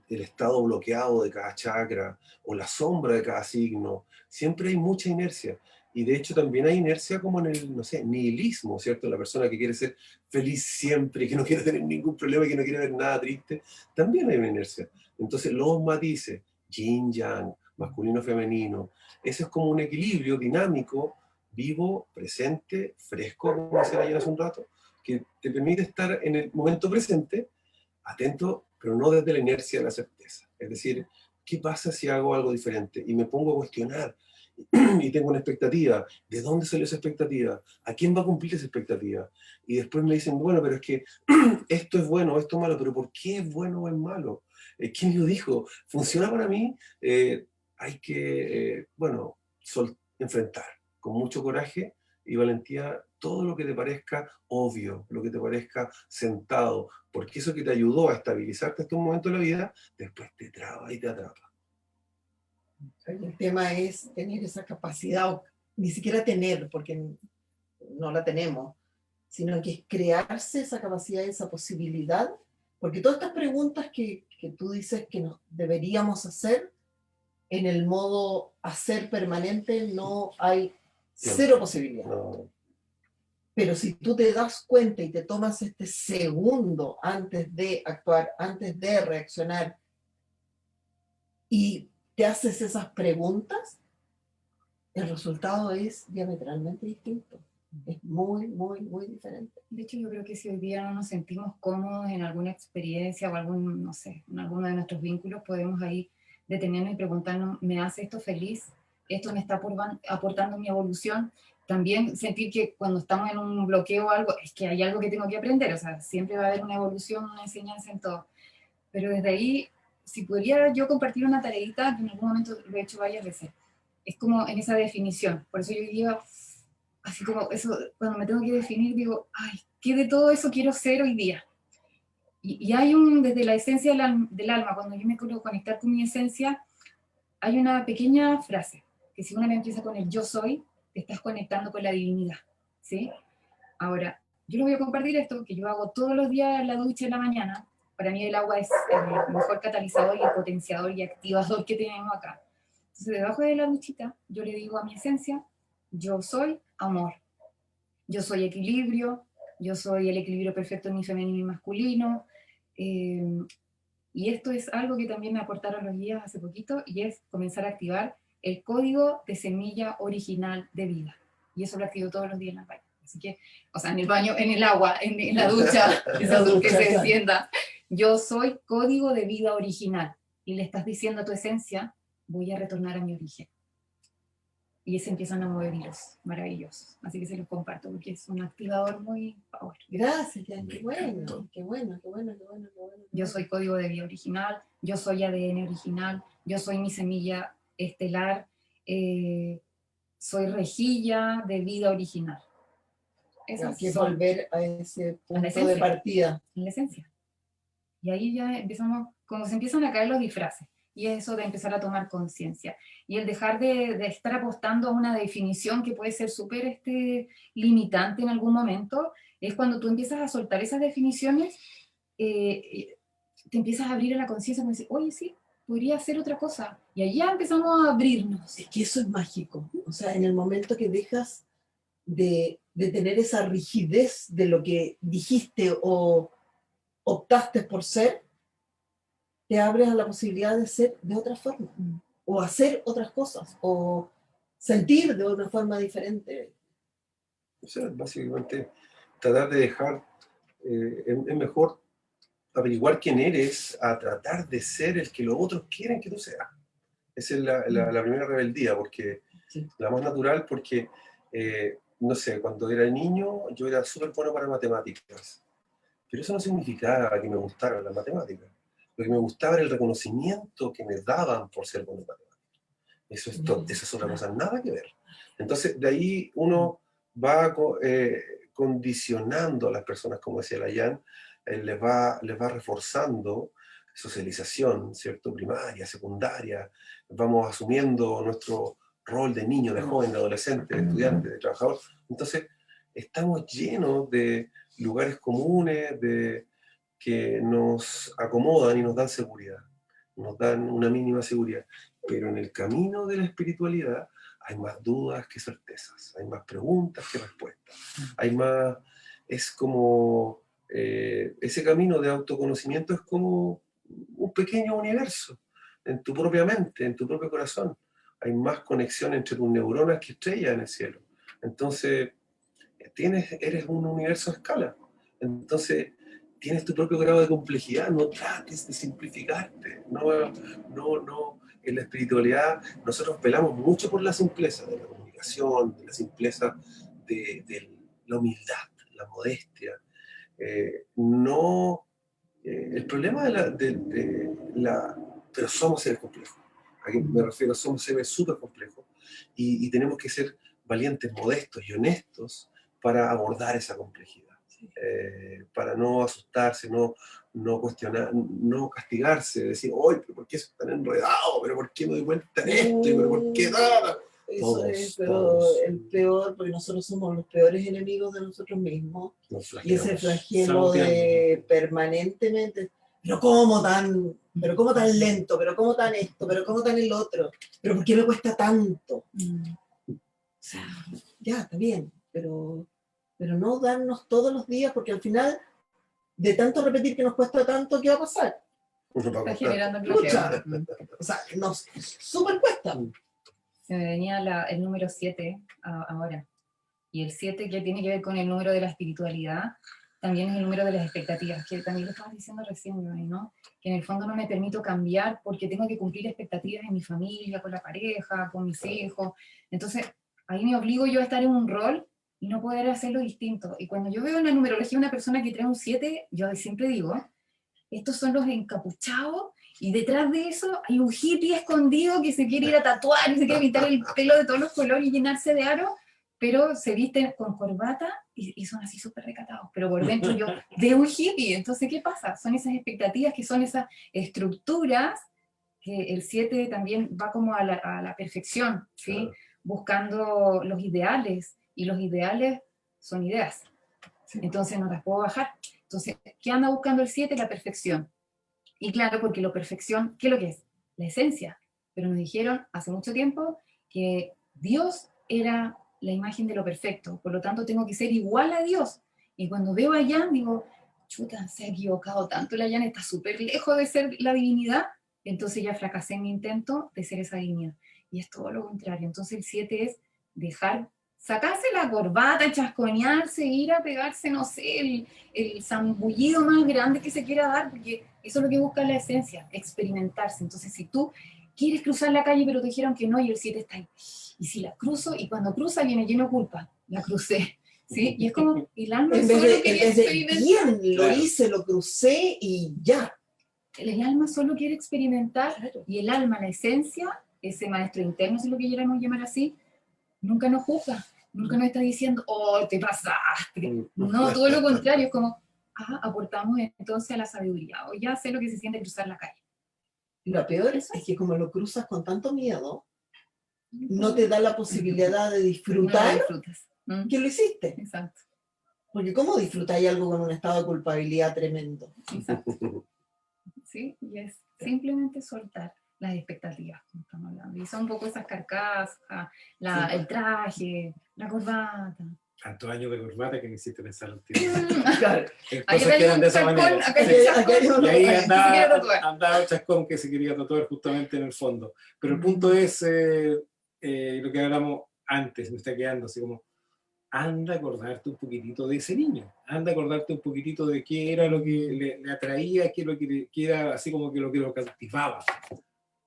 estado bloqueado de cada chakra o la sombra de cada signo, siempre hay mucha inercia. Y de hecho también hay inercia como en el, no sé, nihilismo, ¿cierto? La persona que quiere ser feliz siempre, que no quiere tener ningún problema, que no quiere ver nada triste, también hay una inercia. Entonces los matices, yin, yang, masculino, femenino, ese es como un equilibrio dinámico, vivo, presente, fresco, como decía ayer hace un rato, que te permite estar en el momento presente, atento, pero no desde la inercia de la certeza. Es decir, ¿qué pasa si hago algo diferente? Y me pongo a cuestionar, y tengo una expectativa. ¿De dónde salió esa expectativa? ¿A quién va a cumplir esa expectativa? Y después me dicen, bueno, pero es que esto es bueno, esto es malo, pero ¿por qué es bueno o es malo? ¿Quién lo dijo? ¿Funciona para mí? Hay que, bueno, enfrentar con mucho coraje y valentía todo lo que te parezca obvio, lo que te parezca sentado, porque eso que te ayudó a estabilizarte hasta un momento de la vida, después te traba y te atrapa. El tema es tener esa capacidad, ni siquiera tener, porque no la tenemos, sino que es crearse esa capacidad, esa posibilidad, porque todas estas preguntas que tú dices que nos deberíamos hacer, en el modo hacer permanente no hay cero posibilidad. No. Pero si tú te das cuenta y te tomas este segundo antes de actuar, antes de reaccionar, y te haces esas preguntas, el resultado es diametralmente distinto. Es muy, muy, muy diferente. De hecho, yo creo que si hoy día no nos sentimos cómodos en alguna experiencia o algún, no sé, en alguno de nuestros vínculos, podemos ahí detenernos y preguntarnos, ¿me hace esto feliz? ¿Esto me está aportando mi evolución? También sentir que cuando estamos en un bloqueo o algo, es que hay algo que tengo que aprender. O sea, siempre va a haber una evolución, una enseñanza en todo. Pero desde ahí, si pudiera yo compartir una tareita, que en algún momento lo he hecho varias veces, es como en esa definición. Por eso yo digo, así como eso, cuando me tengo que definir, digo, ay, ¿qué de todo eso quiero ser hoy día? Y hay desde la esencia del alma, cuando yo me quiero conectar con mi esencia, hay una pequeña frase, que si una me empieza con el yo soy, te estás conectando con la divinidad, ¿sí? Ahora, yo les voy a compartir esto, que yo hago todos los días la ducha en la mañana. Para mí el agua es el mejor catalizador y el potenciador y activador que tenemos acá. Entonces, debajo de la duchita, yo le digo a mi esencia, yo soy amor, yo soy equilibrio, yo soy el equilibrio perfecto en mi femenino y masculino. Y esto es algo que también me aportaron los guías hace poquito, y es comenzar a activar el código de semilla original de vida. Y eso lo activo todos los días en la baño. Así que, o sea, en el baño, en el agua, en la ducha, que se encienda. Yo soy código de vida original. Y le estás diciendo a tu esencia, voy a retornar a mi origen. Y se empiezan a mover hilos maravillosos. Así que se los comparto porque es un activador muy power. Gracias, Jan, qué bueno, qué bueno, qué bueno, qué bueno, qué bueno. Yo soy código de vida original, yo soy ADN original, yo soy mi semilla estelar, soy rejilla de vida original. Esas Así es son volver a ese punto esencia. de partida. en la esencia. Y ahí ya empezamos, como se empiezan a caer los disfraces, y eso de empezar a tomar conciencia. Y el dejar de estar apostando a una definición que puede ser súper limitante en algún momento, es cuando tú empiezas a soltar esas definiciones, te empiezas a abrir a la conciencia, como decir, oye, sí, podría hacer otra cosa. Y ahí ya empezamos a abrirnos. Es que eso es mágico. O sea, en el momento que dejas de tener esa rigidez de lo que dijiste o optaste por ser, te abres a la posibilidad de ser de otra forma, o hacer otras cosas, o sentir de una forma diferente. O sea, básicamente, tratar de dejar, es mejor averiguar quién eres a tratar de ser el que los otros quieren que tú seas. Esa es la primera rebeldía, porque Sí. la más natural, porque, no sé, cuando era niño yo era súper bueno para matemáticas, pero eso no significaba que me gustaran las matemáticas. Lo que me gustaba era el reconocimiento que me daban por ser bueno en matemáticas. Eso es otra cosa, nada que ver. Entonces, de ahí uno va condicionando a las personas, como decía la Jan, les va reforzando socialización, ¿cierto? Primaria, secundaria, vamos asumiendo nuestro rol de niño, de joven, de adolescente, de estudiante, de trabajador. Entonces, estamos llenos de lugares comunes que nos acomodan y nos dan seguridad, nos dan una mínima seguridad. Pero en el camino de la espiritualidad hay más dudas que certezas, hay más preguntas que respuestas, hay más, es como, ese camino de autoconocimiento es como un pequeño universo en tu propia mente, en tu propio corazón. Hay más conexión entre tus neuronas que estrellas en el cielo. Entonces, eres un universo a escala. Entonces, tienes tu propio grado de complejidad, no trates de simplificarte. No. En la espiritualidad nosotros velamos mucho por la simpleza de la comunicación, de la simpleza de la humildad, la modestia. El problema pero somos seres complejos. ¿A qué me refiero? Somos seres súper complejos y tenemos que ser valientes, modestos y honestos para abordar esa complejidad. Para no asustarse, no cuestionar, no castigarse, decir, ¡ay, pero por qué es tan enredado! ¿Pero por qué me doy cuenta en esto? ¿Pero por qué nada? Eso es el peor, porque nosotros somos los peores enemigos de nosotros mismos. Y ese flagelo de permanentemente, pero cómo tan lento, pero cómo tan esto, pero cómo tan el otro, pero por qué me cuesta tanto. O sea, ya, está bien, pero no darnos todos los días, porque al final, de tanto repetir que nos cuesta tanto, ¿qué va a pasar? Está generando Lucha. bloqueo. O sea, nos súper cuesta. Se me venía el número 7 ahora. Y el 7, que tiene que ver con el número de la espiritualidad, también es el número de las expectativas, que también lo estabas diciendo recién, ¿no? Que en el fondo no me permito cambiar porque tengo que cumplir expectativas en mi familia, con la pareja, con mis hijos. Entonces, ahí me obligo yo a estar en un rol y no poder hacerlo distinto. Y cuando yo veo en la numerología una persona que trae un 7, yo siempre digo, estos son los encapuchados, y detrás de eso hay un hippie escondido que se quiere ir a tatuar y se quiere pintar el pelo de todos los colores y llenarse de aros, pero se visten con corbata y son así súper recatados. Pero por dentro yo veo un hippie. Entonces, ¿qué pasa? Son esas expectativas, que son esas estructuras, que el 7 también va como a la perfección, ¿sí? Buscando los ideales, y los ideales son ideas. Sí. Entonces no las puedo bajar. Entonces, ¿qué anda buscando el 7? La perfección. Y claro, porque la perfección, ¿qué es lo que es? La esencia. Pero nos dijeron hace mucho tiempo que Dios era la imagen de lo perfecto, por lo tanto tengo que ser igual a Dios. Y cuando veo a Jan, digo, chuta, se ha equivocado tanto, la Jan está súper lejos de ser la divinidad, entonces ya fracasé en mi intento de ser esa divinidad. Y es todo lo contrario. Entonces el 7 es dejar, sacarse la corbata, chasconearse, ir a pegarse, no sé, el zambullido más grande que se quiera dar, porque eso es lo que busca la esencia, experimentarse. Entonces si tú quieres cruzar la calle pero te dijeron que no y el 7 está ahí, y si la cruzo, y cuando cruza viene lleno de culpa, la crucé, ¿sí? Y es como, el alma En vez solo de, en quería vez de experimentar. bien, lo Claro. hice, lo crucé y ya. El alma solo quiere experimentar, Claro. y el alma, la esencia, ese maestro interno, si lo queramos llamar así, nunca nos juzga, nunca nos está diciendo, oh, te pasaste. No, todo lo contrario, es como, aportamos entonces a la sabiduría, o ya sé lo que se siente cruzar la calle. Y lo peor Eso es que como lo cruzas con tanto miedo, no te da la posibilidad de disfrutar No lo disfrutas. que lo hiciste. Exacto, Porque ¿cómo disfrutáis algo con un estado de culpabilidad tremendo? exacto. ¿Sí? Y es simplemente soltar las expectativas, como estamos hablando. Y son un poco esas carcasas, el traje, la corbata. Tantos años de corbata que me hiciste pensar el tiempo. Claro. En Acá cosas que eran de esa chascón, manera. acá Sí. hay un chascón. Acá hay uno- Y ahí se quiere tatuar. andaba el chascón que se quería tatuar justamente en el fondo. Pero el punto es lo que hablamos antes, me está quedando así como, anda a acordarte un poquitito de ese niño, anda a acordarte un poquitito de qué era lo que le atraía, qué, lo que era así como que lo cautivaba.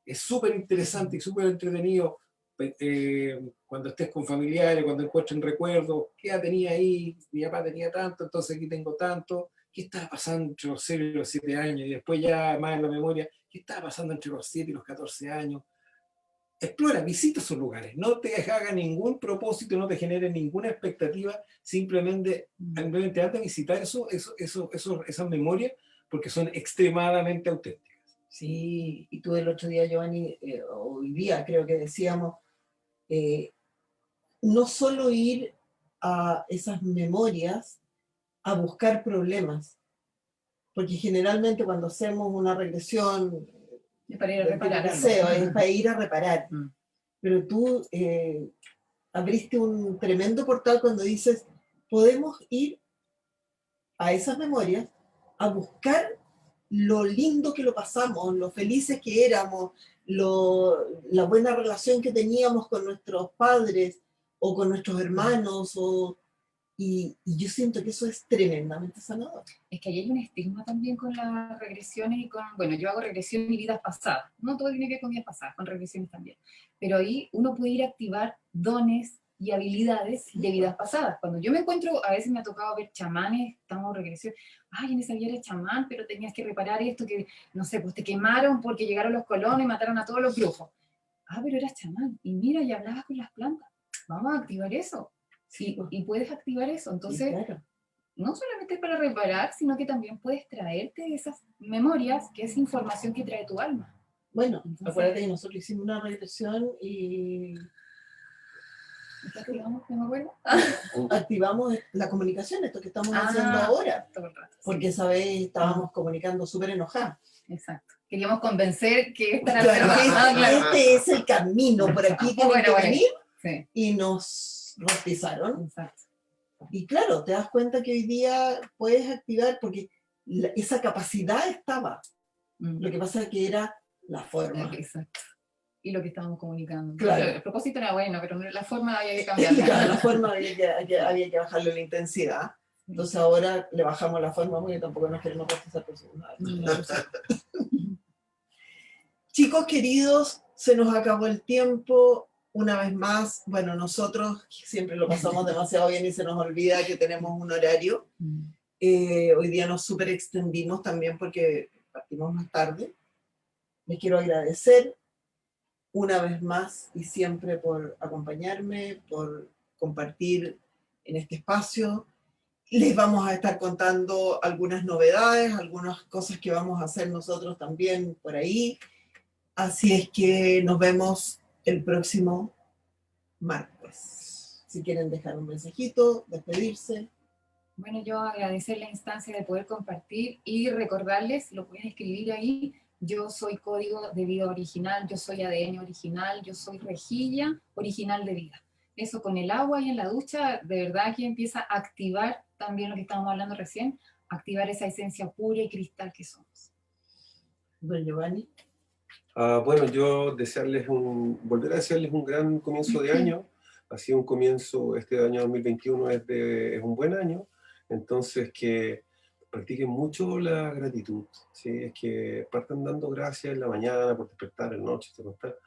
Es súper interesante y súper entretenido cuando estés con familiares, cuando encuentren recuerdos, qué edad tenía ahí, mi papá tenía tanto, entonces aquí tengo tanto, qué estaba pasando entre los 0 y los 7 años, y después ya más en la memoria, qué estaba pasando entre los 7 y los 14 años. Explora, visita esos lugares, no te haga ningún propósito, no te genere ninguna expectativa, simplemente anda a visitar esas memorias porque son extremadamente auténticas. Sí, y tú el otro día, Giovanni, hoy día creo que decíamos, no solo ir a esas memorias a buscar problemas, porque generalmente cuando hacemos una regresión Es para ir a del repararlo. deseo es para ir a reparar, Mm. pero tú abriste un tremendo portal cuando dices, podemos ir a esas memorias a buscar lo lindo que lo pasamos, lo felices que éramos, la buena relación que teníamos con nuestros padres o con nuestros hermanos, y yo siento que eso es tremendamente sanador. Es que ahí hay un estigma también con las regresiones y con, bueno, yo hago regresión y vidas pasadas, no todo tiene que ver con vidas pasadas, con regresiones también, pero ahí uno puede ir a activar dones y habilidades de vidas pasadas. Cuando yo me encuentro, a veces me ha tocado ver chamanes, estamos en regresión, ay, en esa vida eres chamán, pero tenías que reparar esto, que, no sé, pues te quemaron porque llegaron los colonos y mataron a todos los brujos. Pero eras chamán, y mira, y hablabas con las plantas, vamos a activar eso. Sí, y puedes activar eso, entonces Claro. no solamente para reparar, sino que también puedes traerte esas memorias, que es información que trae tu alma. Bueno, Entonces, acuérdate que nosotros hicimos una regresión y ¿qué activamos? ¿No me acuerdo? activamos la comunicación, esto que estamos haciendo ahora, todo el rato. Sí, porque esa vez estábamos comunicando súper enojadas. exacto. Queríamos convencer que esta era Claro, la claro. este es el camino, por aquí tienen Bueno, que bueno. venir, Sí, y nos rostizaron. exacto. Y claro, te das cuenta que hoy día puedes activar, porque esa capacidad estaba. Lo que pasa es que era la forma. Exacto. Y lo que estábamos comunicando. Claro. El propósito era bueno, pero la forma había que Claro, cambiarla. la forma había que bajarle la intensidad. Entonces ahora le bajamos la forma porque tampoco nos queremos rostizar por su lado. Chicos queridos, se nos acabó el tiempo. Una vez más, bueno, nosotros siempre lo pasamos demasiado bien y se nos olvida que tenemos un horario. Hoy día nos súper extendimos también porque partimos más tarde. Les quiero agradecer una vez más y siempre por acompañarme, por compartir en este espacio. Les vamos a estar contando algunas novedades, algunas cosas que vamos a hacer nosotros también por ahí. Así es que nos vemos el próximo martes. Si quieren dejar un mensajito, despedirse. Bueno, yo agradecer la instancia de poder compartir y recordarles, lo pueden escribir ahí, yo soy código de vida original, yo soy ADN original, yo soy rejilla original de vida. Eso con el agua y en la ducha, de verdad que empieza a activar también lo que estábamos hablando recién, activar esa esencia pura y cristal que somos. Don Giovanni. Bueno, yo volver a desearles un gran comienzo de año. Ha sido un comienzo, este año 2021 es un buen año, entonces que practiquen mucho la gratitud, ¿sí? Es que partan dando gracias en la mañana por despertar, en la noche, por despertar.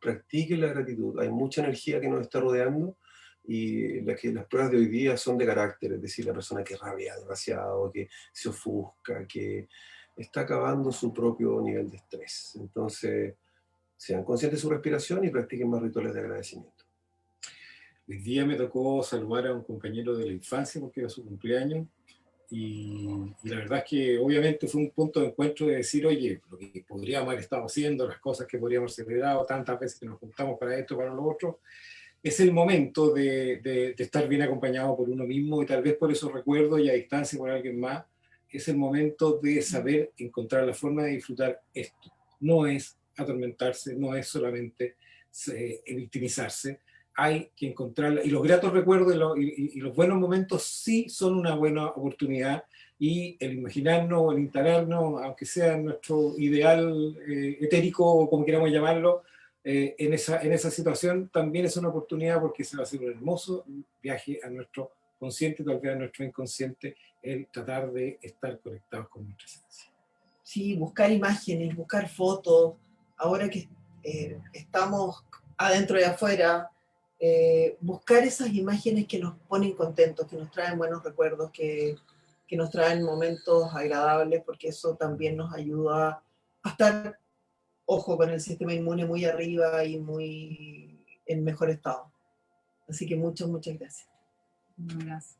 Practiquen la gratitud, hay mucha energía que nos está rodeando y las pruebas de hoy día son de carácter, es decir, la persona que rabia demasiado, que se ofusca, que está acabando su propio nivel de estrés. Entonces, sean conscientes de su respiración y practiquen más rituales de agradecimiento. Hoy día me tocó saludar a un compañero de la infancia porque era su cumpleaños y la verdad es que obviamente fue un punto de encuentro de decir, oye, lo que podríamos haber estado haciendo, las cosas que podríamos haber celebrado, tantas veces que nos juntamos para esto, para lo otro, es el momento de estar bien acompañado por uno mismo y tal vez por esos recuerdos y a distancia por alguien más, es el momento de saber encontrar la forma de disfrutar esto. No es atormentarse, no es solamente victimizarse, hay que encontrarla. Y los gratos recuerdos y los buenos momentos sí son una buena oportunidad y el imaginarnos o el instalarnos, aunque sea nuestro ideal etérico o como queramos llamarlo, en esa situación también es una oportunidad porque se va a hacer un hermoso viaje a nuestro consciente, tal vez a nuestro inconsciente, el tratar de estar conectados con nuestra esencia. Sí, buscar imágenes, buscar fotos, ahora que estamos adentro y afuera, buscar esas imágenes que nos ponen contentos, que nos traen buenos recuerdos, que nos traen momentos agradables, porque eso también nos ayuda a estar, ojo, con el sistema inmune muy arriba y muy en mejor estado. Así que muchas, muchas gracias. Gracias.